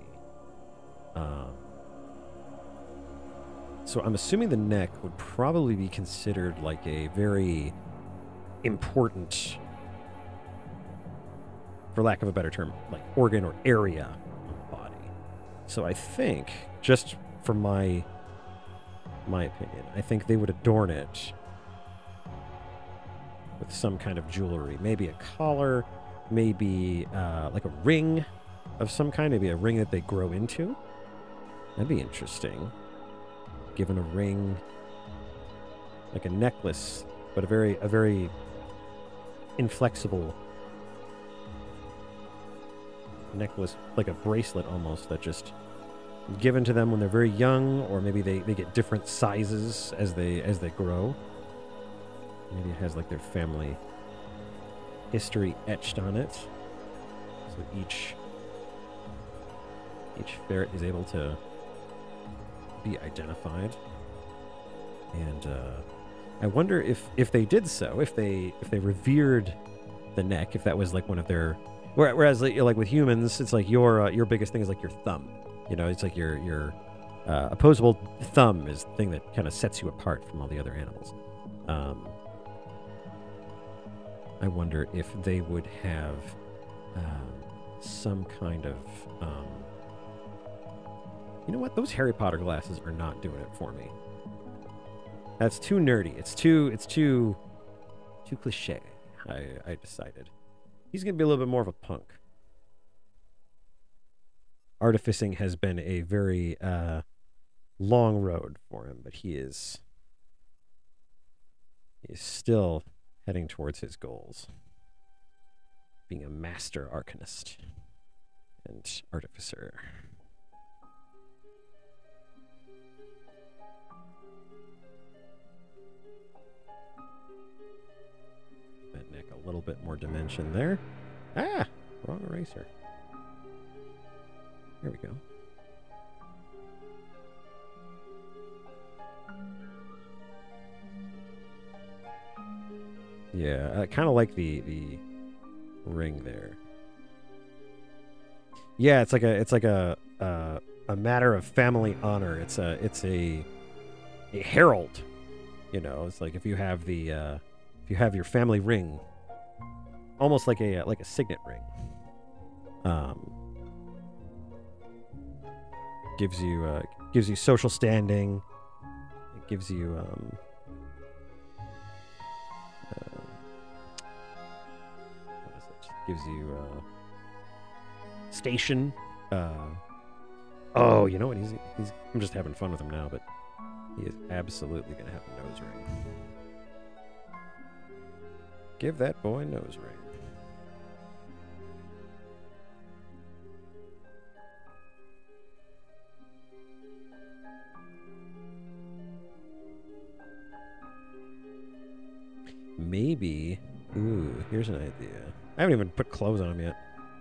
So I'm assuming the neck would probably be considered like a very important, for lack of a better term, like organ or area of the body. So I think, just from my opinion, I think they would adorn it with some kind of jewelry. Maybe a collar, maybe like a ring of some kind, maybe a ring that they grow into. That'd be interesting. Given a ring, like a necklace, but a very inflexible necklace, like a bracelet almost, that just given to them when they're very young, or maybe they get different sizes as they grow. Maybe it has like their family history etched on it. So each ferret is able to be identified. And I wonder if they did so, if they revered the neck, if that was like one of their, whereas like with humans, it's like your biggest thing is like your thumb. You know, it's like your opposable thumb is the thing that kind of sets you apart from all the other animals. I wonder if they would have some kind of you know what? Those Harry Potter glasses are not doing it for me. That's too nerdy. It's too cliche. I decided. He's going to be a little bit more of a punk. Artificing has been a very long road for him, but he is still heading towards his goals. Being a master arcanist and artificer. That neck a little bit more dimension there. Ah, wrong eraser. There we go. Yeah, I kind of like the ring there. Yeah, it's like a matter of family honor. It's a herald. You know, it's like if you have your family ring, almost like a signet ring. Gives you social standing. It gives you what is it? Gives you station. Oh, you know what? He's I'm just having fun with him now, but he is absolutely gonna have a nose ring. Give that boy a nose ring. Maybe, ooh, here's an idea. I haven't even put clothes on him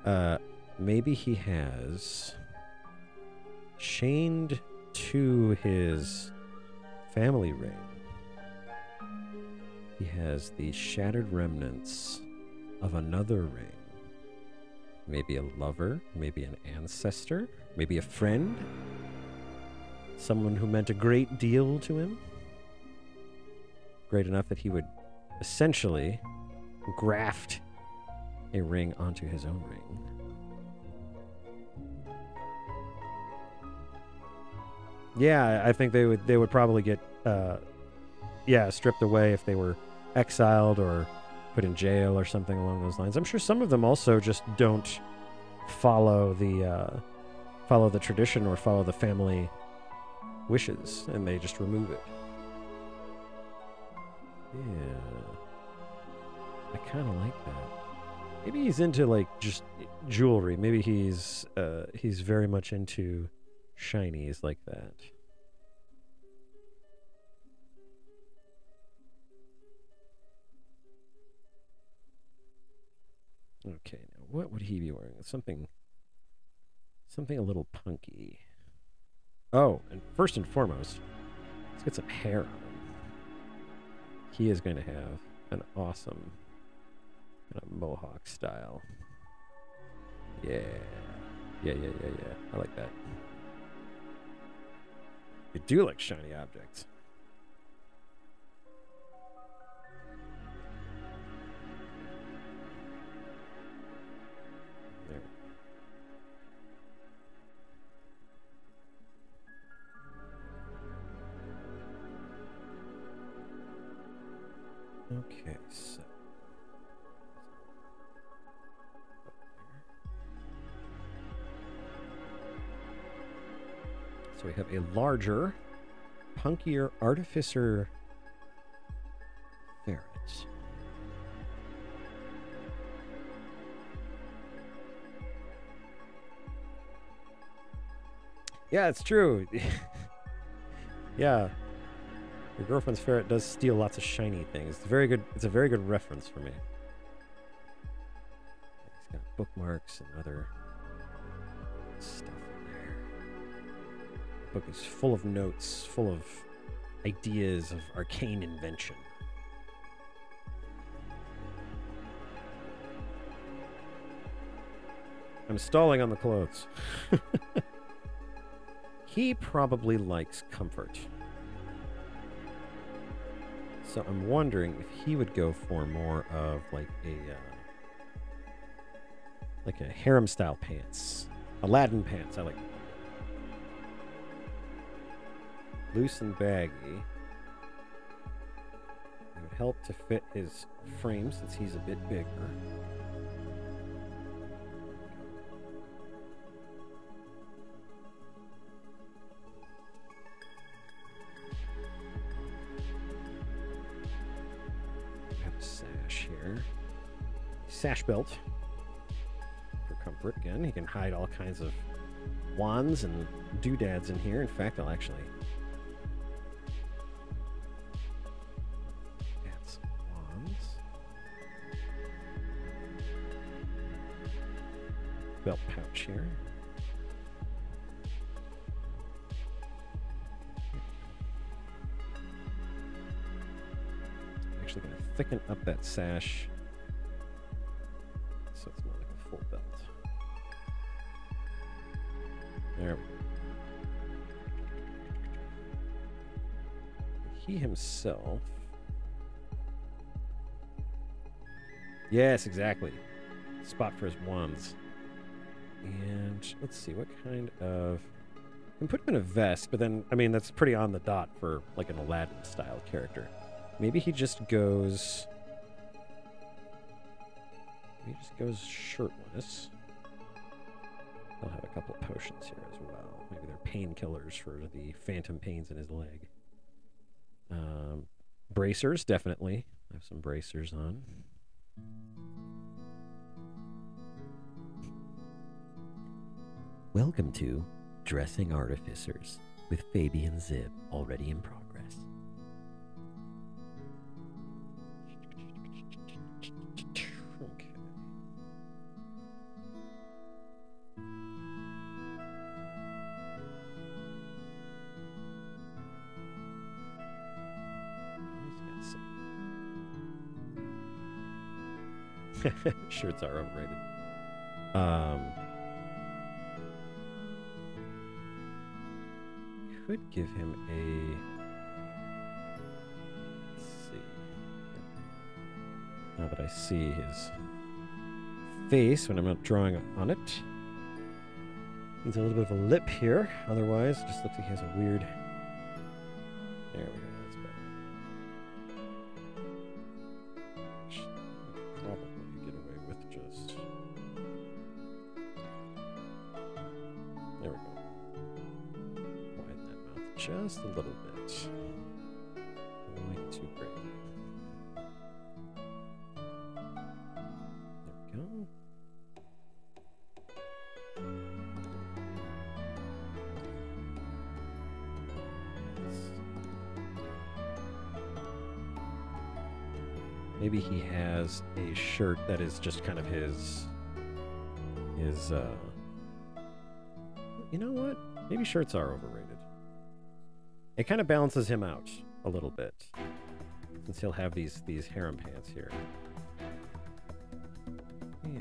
yet. Maybe he has chained to his family ring. He has the shattered remnants of another ring. Maybe a lover, maybe an ancestor, maybe a friend. Someone who meant a great deal to him. Great enough that he would essentially graft a ring onto his own ring. Yeah, I think they would probably get stripped away if they were exiled or put in jail or something along those lines. I'm sure some of them also just don't follow the tradition or follow the family wishes, and they just remove it. Yeah, I kind of like that. Maybe he's into like just jewelry. Maybe he's very much into shinies like that. Okay, now what would he be wearing? Something a little punky. Oh, and first and foremost, let's get some hair on him. He is going to have an awesome kind of mohawk style. Yeah. Yeah. I like that. You do like shiny objects. There. Okay, so. So we have a larger, punkier artificer ferret. Yeah, it's true. Yeah. Your girlfriend's ferret does steal lots of shiny things. It's a very good reference for me. bookmarks and other stuff in there. The book is full of notes, full of ideas of arcane invention. I'm stalling on the clothes. He probably likes comfort. So I'm wondering if he would go for more of like a harem style pants. Aladdin pants, I like. Loose and baggy. It would help to fit his frame since he's a bit bigger. Sash belt for comfort. Again, he can hide all kinds of wands and doodads in here. In fact, I'll actually add some wands. Belt pouch here. I'm actually going to thicken up that sash so it's more like a full belt. There we go. He himself. Yes, exactly. Spot for his wands. And let's see, what kind of... I can put him in a vest, but then, I mean, that's pretty on the dot for like an Aladdin style character. Maybe he just goes... He just goes shirtless. He'll have a couple of potions here as well. Maybe they're painkillers for the phantom pains in his leg. Bracers, definitely. I have some bracers on. Welcome to Dressing Artificers with Fabian Zib, already in progress. Shirts are overrated. Could give him a... Let's see. Now that I see his face when I'm not drawing on it. Needs a little bit of a lip here. Otherwise, it just looks like he has a weird... There we go. That's better. Probably get away with just... There we go. Widen that mouth just a little bit. Don't make it too great. There we go. Maybe he has a shirt that is just kind of his, you know what? Maybe shirts are overrated. It kind of balances him out a little bit, since he'll have these harem pants here. Yeah.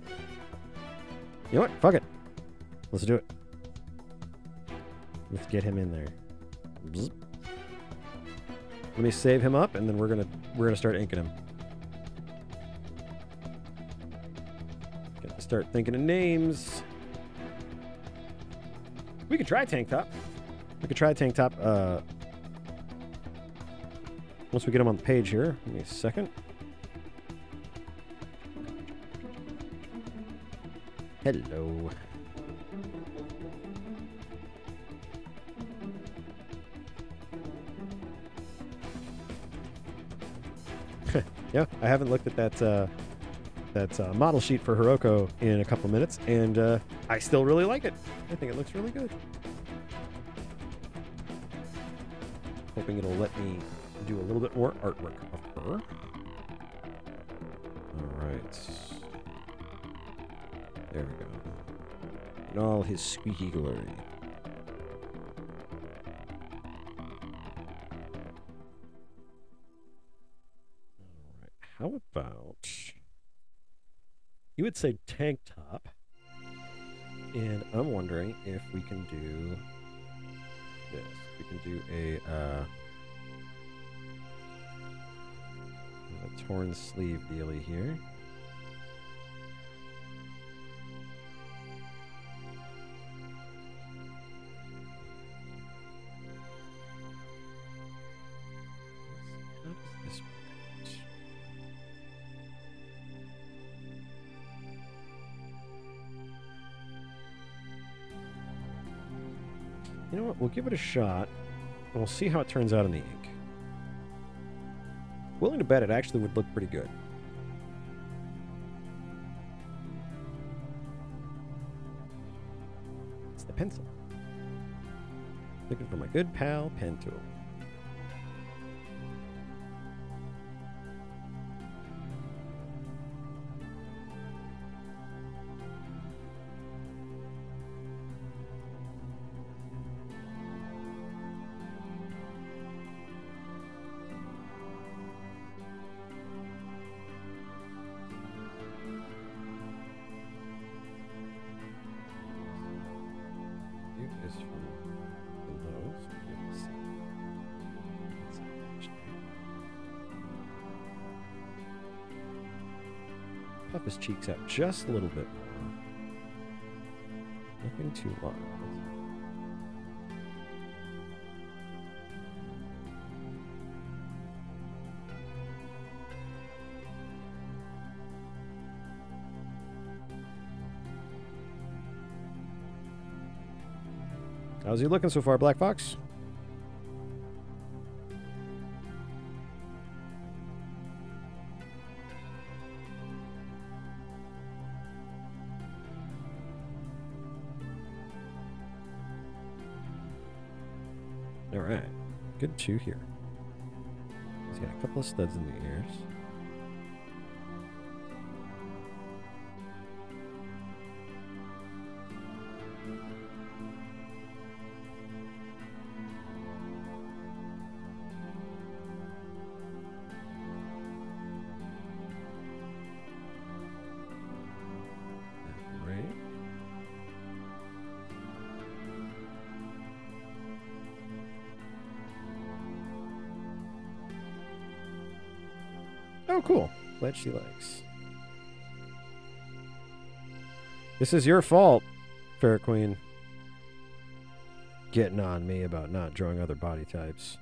You know what? Fuck it. Let's do it. Let's get him in there. Bzz. Let me save him up, and then we're gonna start inking him. Got to start thinking of names. We could try tank top. We could try tank top. Once we get him on the page here. Give me a second. Hello. Yeah, I haven't looked at that model sheet for Hiroko in a couple minutes, and I still really like it. I think it looks really good. Hoping it'll let me do a little bit more artwork of her. All right. There we go. In all his squeaky glory. Alright, how about... You would say tank top. And I'm wondering if we can do this. We can do a torn sleeve dealy here. How does this work? You know what? We'll give it a shot, and we'll see how it turns out in the ink. Willing to bet it actually would look pretty good. It's the pencil. Looking for my good pal, pen tool. Is from below, so we can see. Puff his cheeks out just a little bit more. Nothing too long. How's he looking so far, Black Fox? All right, good 2 here. He's got a couple of studs in the ears. Oh, cool. Glad she likes. This is your fault, Fair Queen. Getting on me about not drawing other body types.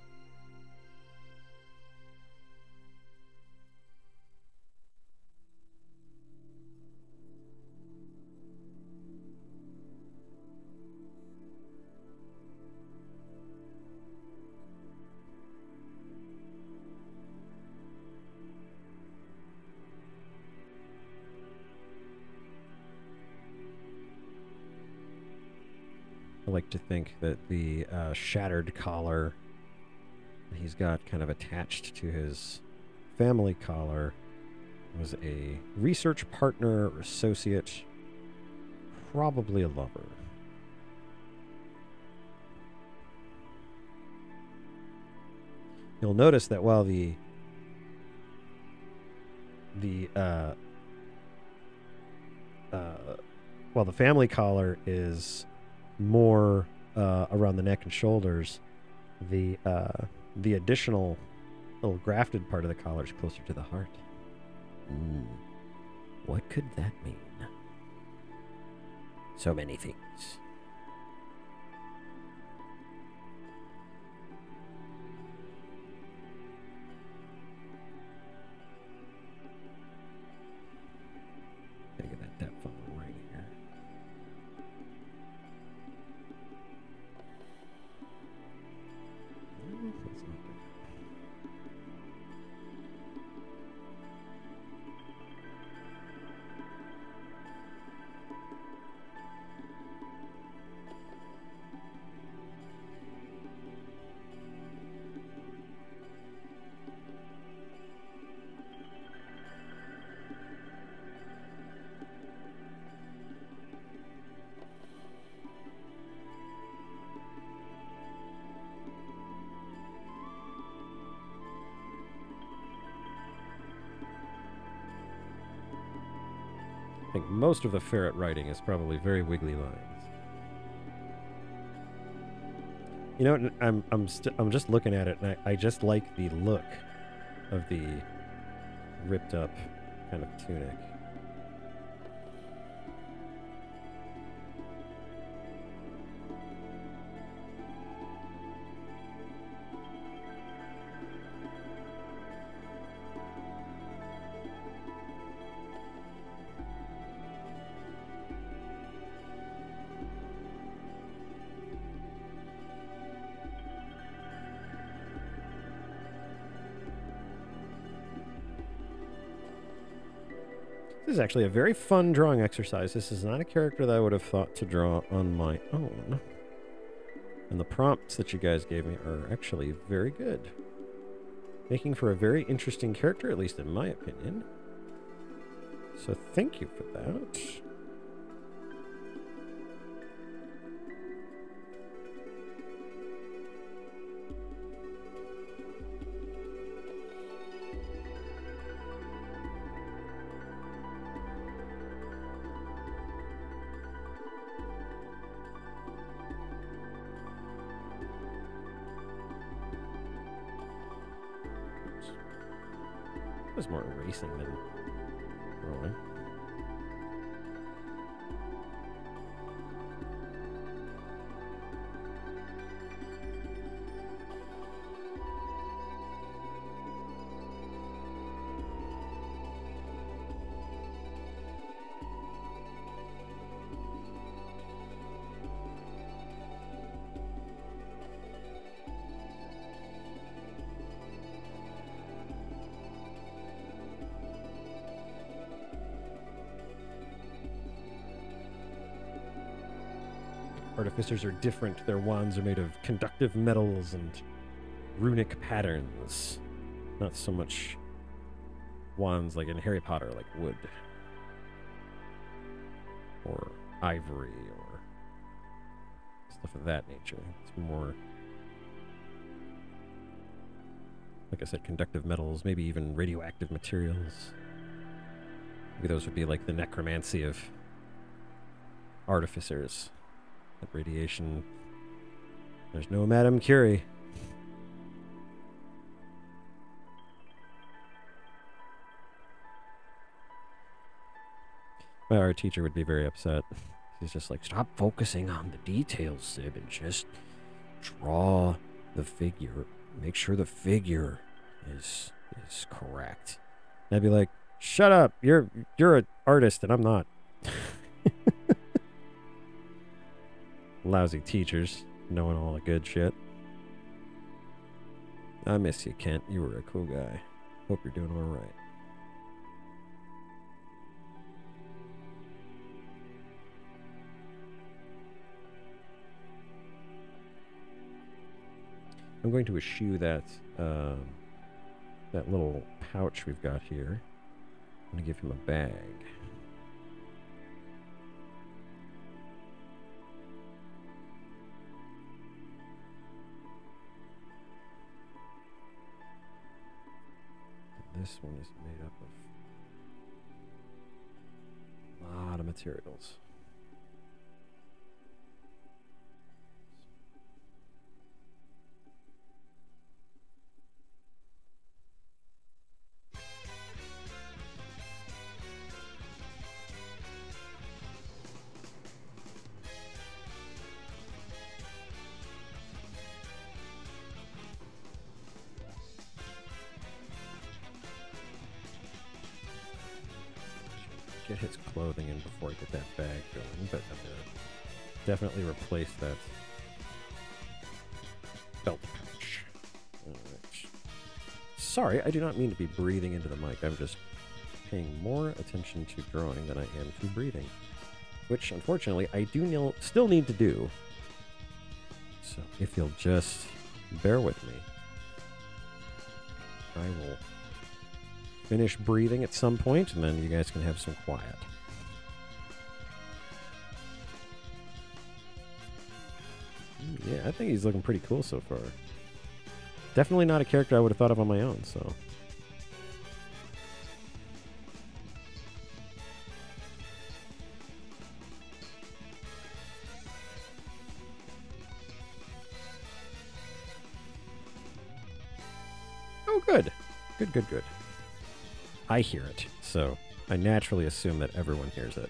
I like to think that the shattered collar he's got kind of attached to his family collar was a research partner or associate, probably a lover. You'll notice that while the family collar is more around the neck and shoulders, the additional little grafted part of the collar is closer to the heart. What could that mean? So many things. Gotta get that depth on the ring here. That's not good. think most of the ferret writing is probably very wiggly lines. You know, I'm just looking at it, and I just like the look of the ripped up kind of tunic. This is actually a very fun drawing exercise. This is not a character that I would have thought to draw on my own. And the prompts that you guys gave me are actually very good. Making for a very interesting character, at least in my opinion. So thank you for that. It was more racing than rolling. Artificers are different. Their wands are made of conductive metals and runic patterns. Not so much wands like in Harry Potter, like wood. Or ivory, or stuff of that nature. It's more, like I said, conductive metals, maybe even radioactive materials. Maybe those would be like the necromancy of artificers. That radiation. There's no Madame Curie. My art teacher would be very upset. He's just like, stop focusing on the details, Sib, and just draw the figure. Make sure the figure is correct. And I'd be like, shut up. You're an artist and I'm not. Lousy teachers, knowing all the good shit. I miss you, Kent. You were a cool guy. Hope you're doing all right. I'm going to eschew that that little pouch we've got here. I'm going to give him a bag. This one is made up of a lot of materials. Get his clothing in before I get that bag going, but I'm gonna definitely replace that belt pouch. Alright. Sorry, I do not mean to be breathing into the mic. I'm just paying more attention to drawing than I am to breathing, which unfortunately I do still need to do. So if you'll just bear with me, I will finish breathing at some point, and then you guys can have some quiet. Yeah, I think he's looking pretty cool so far. Definitely not a character I would have thought of on my own, so. Oh, good. Good, good, good. I hear it, so I naturally assume that everyone hears it.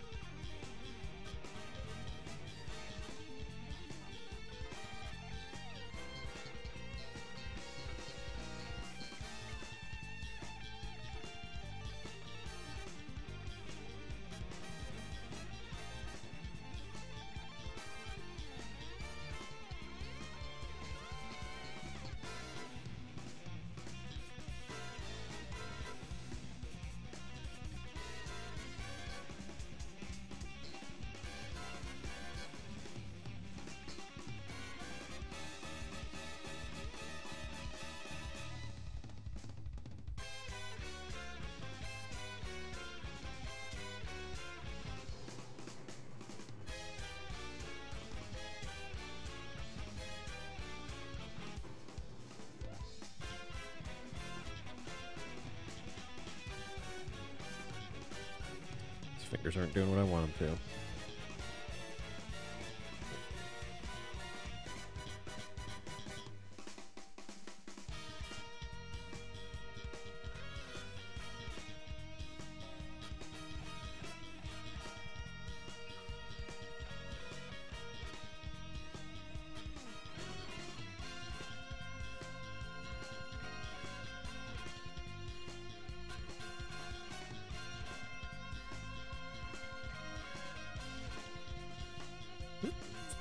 Fingers aren't doing what I want them to.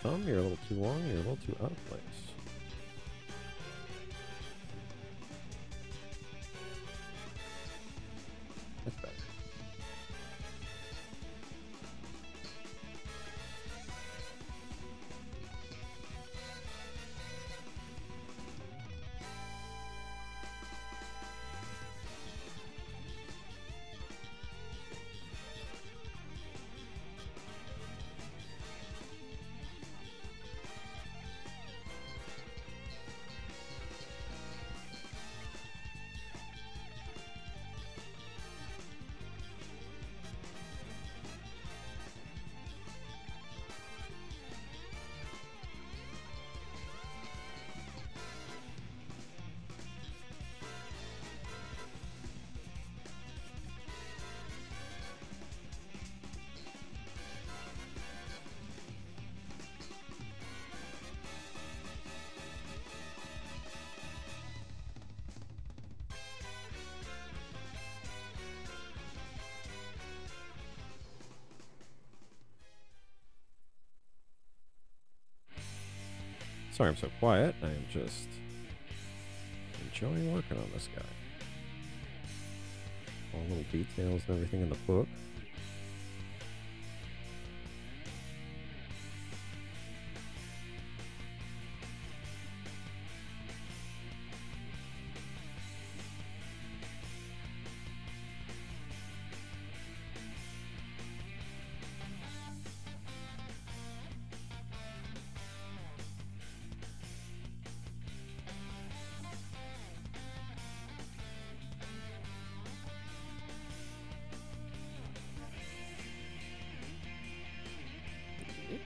Thumb, you're a little too long, you're a little too out of place. That's better. Sorry I'm so quiet. I am just enjoying working on this guy. All the little details and everything in the book.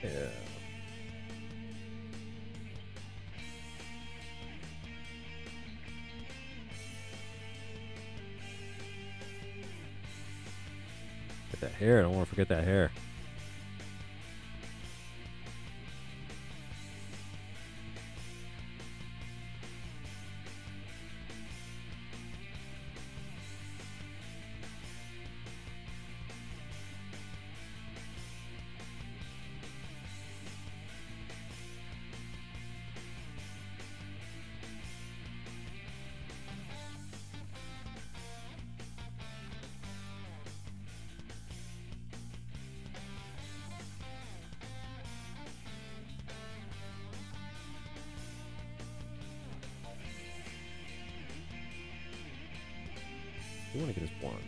Yeah. Get that hair. I don't want to forget that hair. You want to get his wand.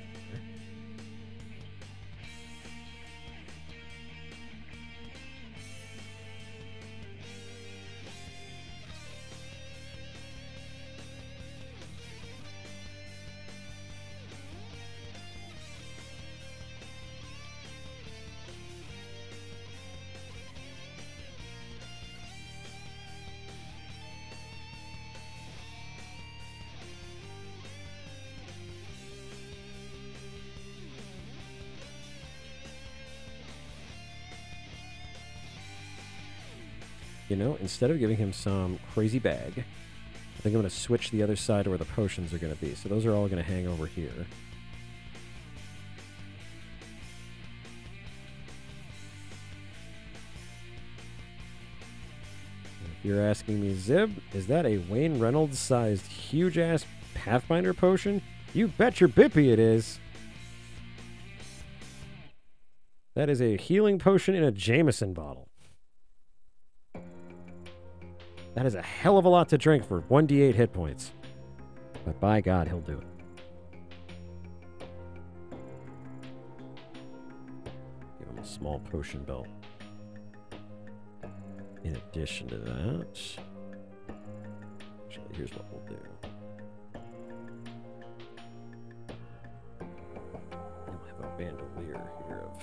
you know, instead of giving him some crazy bag, I think I'm going to switch the other side to where the potions are going to be. So those are all going to hang over here. If you're asking me, Zib, is that a Wayne Reynolds-sized, huge-ass Pathfinder potion? You bet your bippy it is. That is a healing potion in a Jameson bottle. That is a hell of a lot to drink for 1d8 hit points. But by God, he'll do it. Give him a small potion belt. In addition to that... Actually, here's what we'll do. We'll have a bandolier here of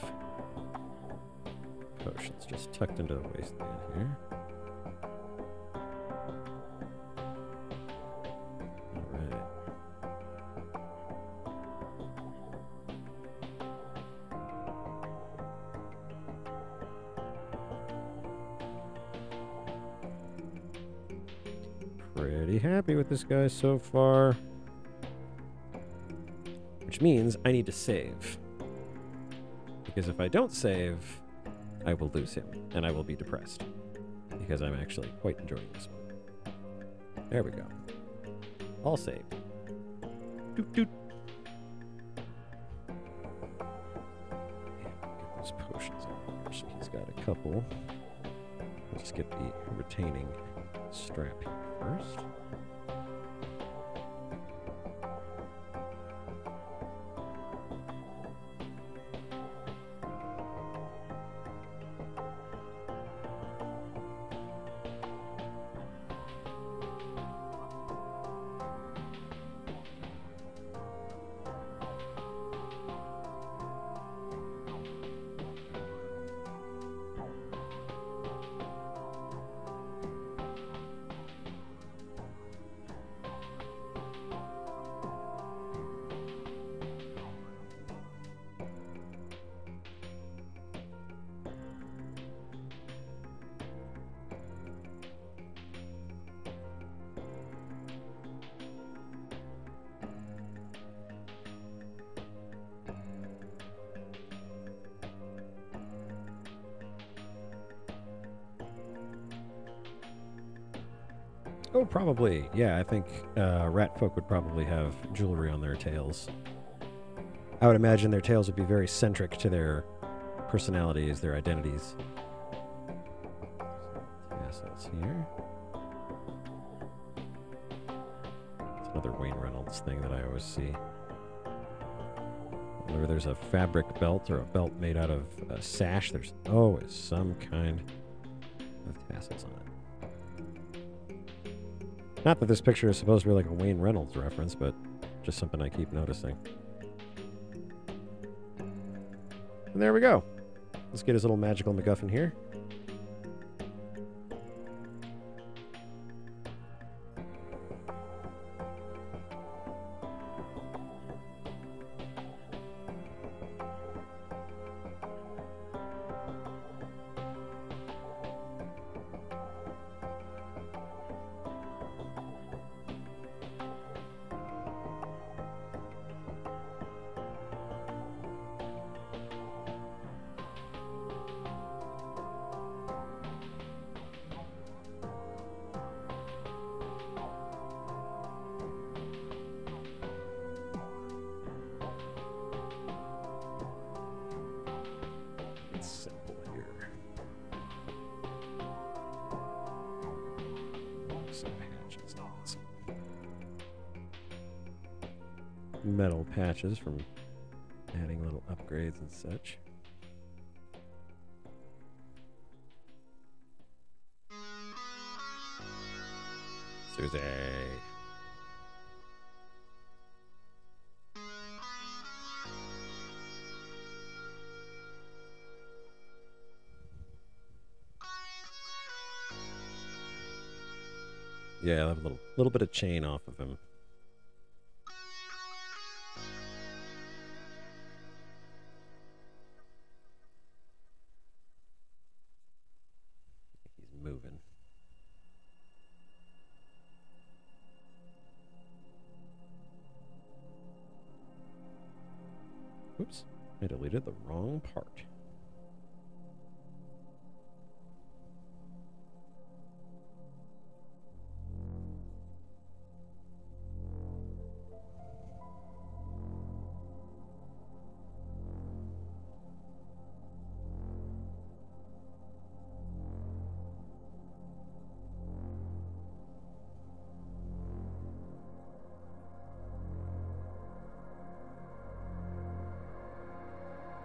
potions just tucked into the waistband here. Pretty happy with this guy so far. Which means I need to save. Because if I don't save, I will lose him, and I will be depressed. Because I'm actually quite enjoying this one. There we go. All saved. Doot doot. Yeah, get those potions on here. So he's got a couple. I'll just get the retaining strap here first. Oh, probably. Yeah, I think rat folk would probably have jewelry on their tails. I would imagine their tails would be very centric to their personalities, their identities. Tassels here. It's another Wayne Reynolds thing that I always see. Whenever there's a fabric belt or a belt made out of a sash, there's always some kind of tassels on it. Not that this picture is supposed to be like a Wayne Reynolds reference, but just something I keep noticing. And there we go. Let's get his little magical MacGuffin here. Metal patches from adding little upgrades and such. Susie. Yeah, I have a little bit of chain off of him. He's moving. Oops, I deleted the wrong part.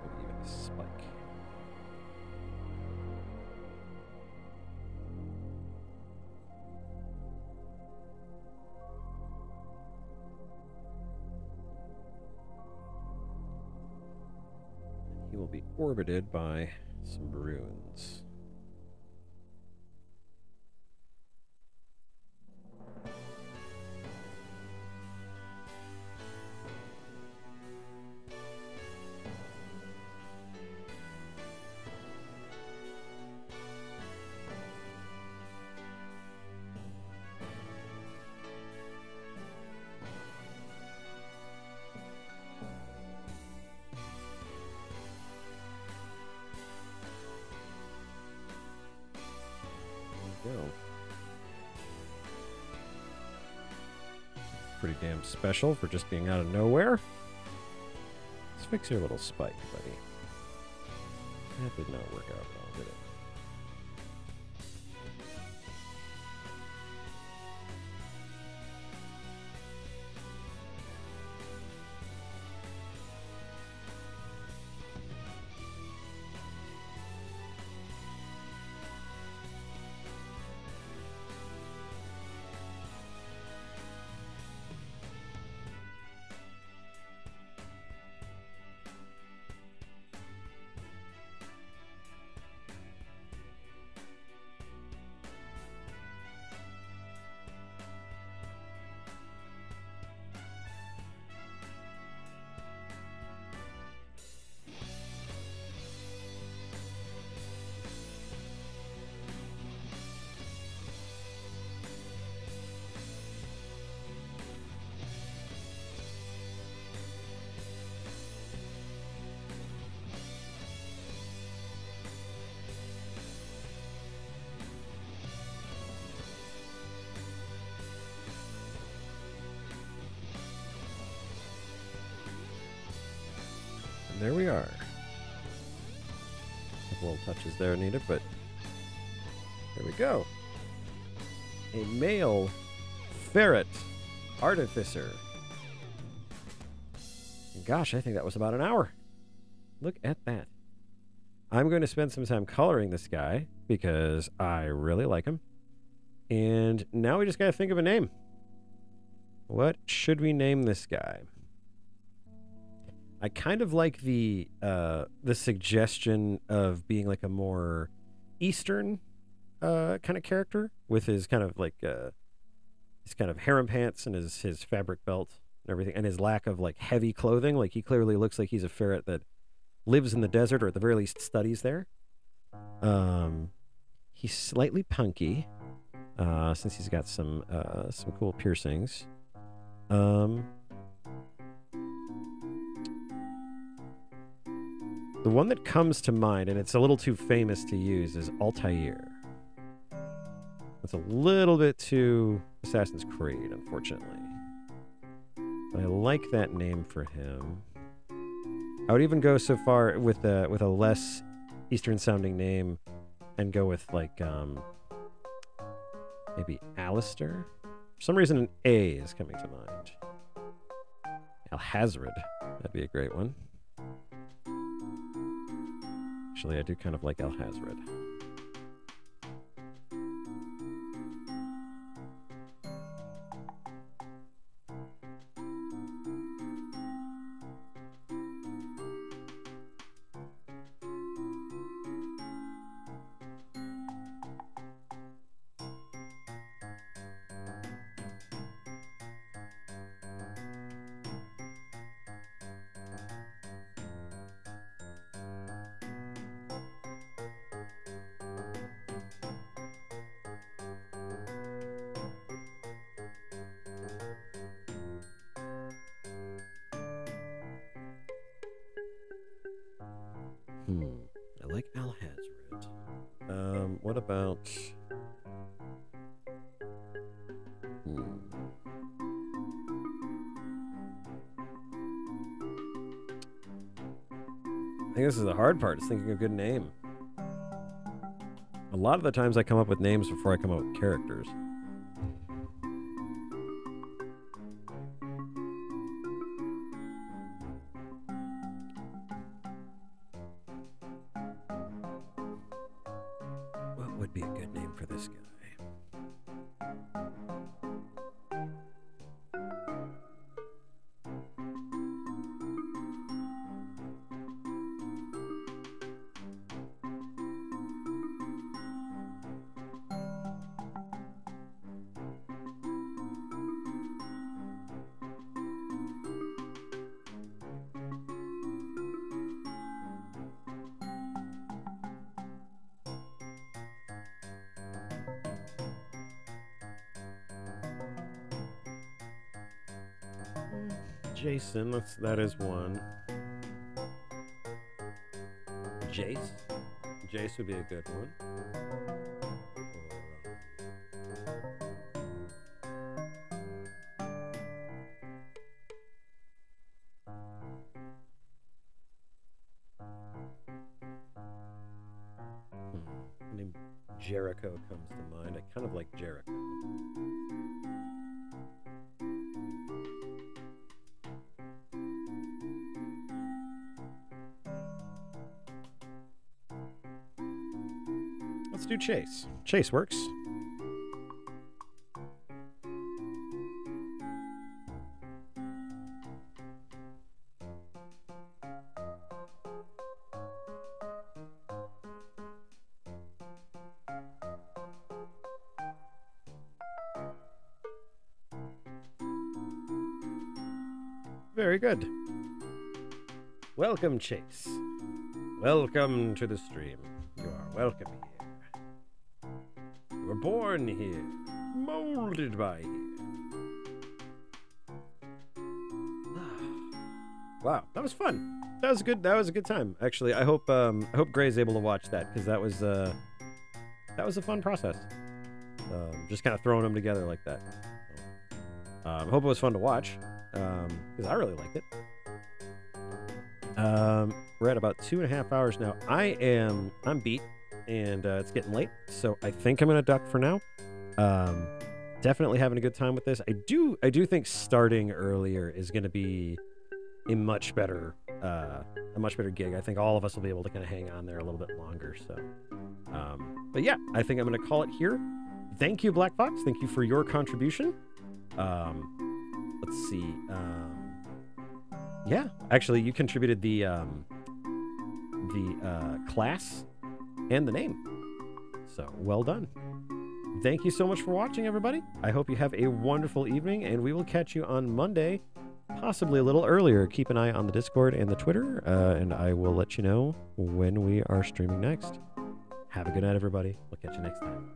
Maybe even a spike. He will be orbited by some runes. Go. Pretty damn special for just being out of nowhere. Let's fix your little spike, buddy. That did not work out at all, did it? There we are. A couple little touches there needed, but there we go. A male ferret artificer. Gosh, I think that was about an hour. Look at that. I'm going to spend some time coloring this guy because I really like him. And now we just got to think of a name. What should we name this guy? I kind of like the suggestion of being like a more Eastern kind of character with his kind of like his kind of harem pants and his fabric belt and everything, and his lack of like heavy clothing. Like he clearly looks like he's a ferret that lives in the desert, or at the very least studies there. He's slightly punky since he's got some cool piercings. The one that comes to mind, and it's a little too famous to use, is Altair. That's a little bit too Assassin's Creed, unfortunately. But I like that name for him. I would even go so far with a less Eastern-sounding name and go with, like, maybe Alistair? For some reason, an A is coming to mind. Alhazred. That'd be a great one. Actually, I do kind of like Alhazred. I like Al Hazard. What about... I think this is the hard part, is thinking of a good name. A lot of the times I come up with names before I come up with characters. What would be a good name for this guy? Jason, that is one. Jace? Jace would be a good one. The name Jericho comes to mind. I kind of like Jericho. Let's do Chase. Chase works. Very good. Welcome, Chase. Welcome to the stream. You are welcome here. You were born here, molded by here. Wow, that was fun. That was good. That was a good time. Actually, I hope Gray's able to watch that, because that was a fun process. Just kind of throwing them together like that. I hope it was fun to watch, because I really liked it. We're at about 2.5 hours now. I'm beat, and it's getting late, so I think I'm gonna duck for now. Definitely having a good time with this. I do think starting earlier is gonna be a much better gig. I think all of us will be able to kind of hang on there a little bit longer. So, but yeah, I think I'm gonna call it here. Thank you, Black Fox. Thank you for your contribution. Let's see. Yeah, actually, you contributed the class and the name. So, well done. Thank you so much for watching, everybody. I hope you have a wonderful evening, and we will catch you on Monday, possibly a little earlier. Keep an eye on the Discord and the Twitter, and I will let you know when we are streaming next. Have a good night, everybody. We'll catch you next time.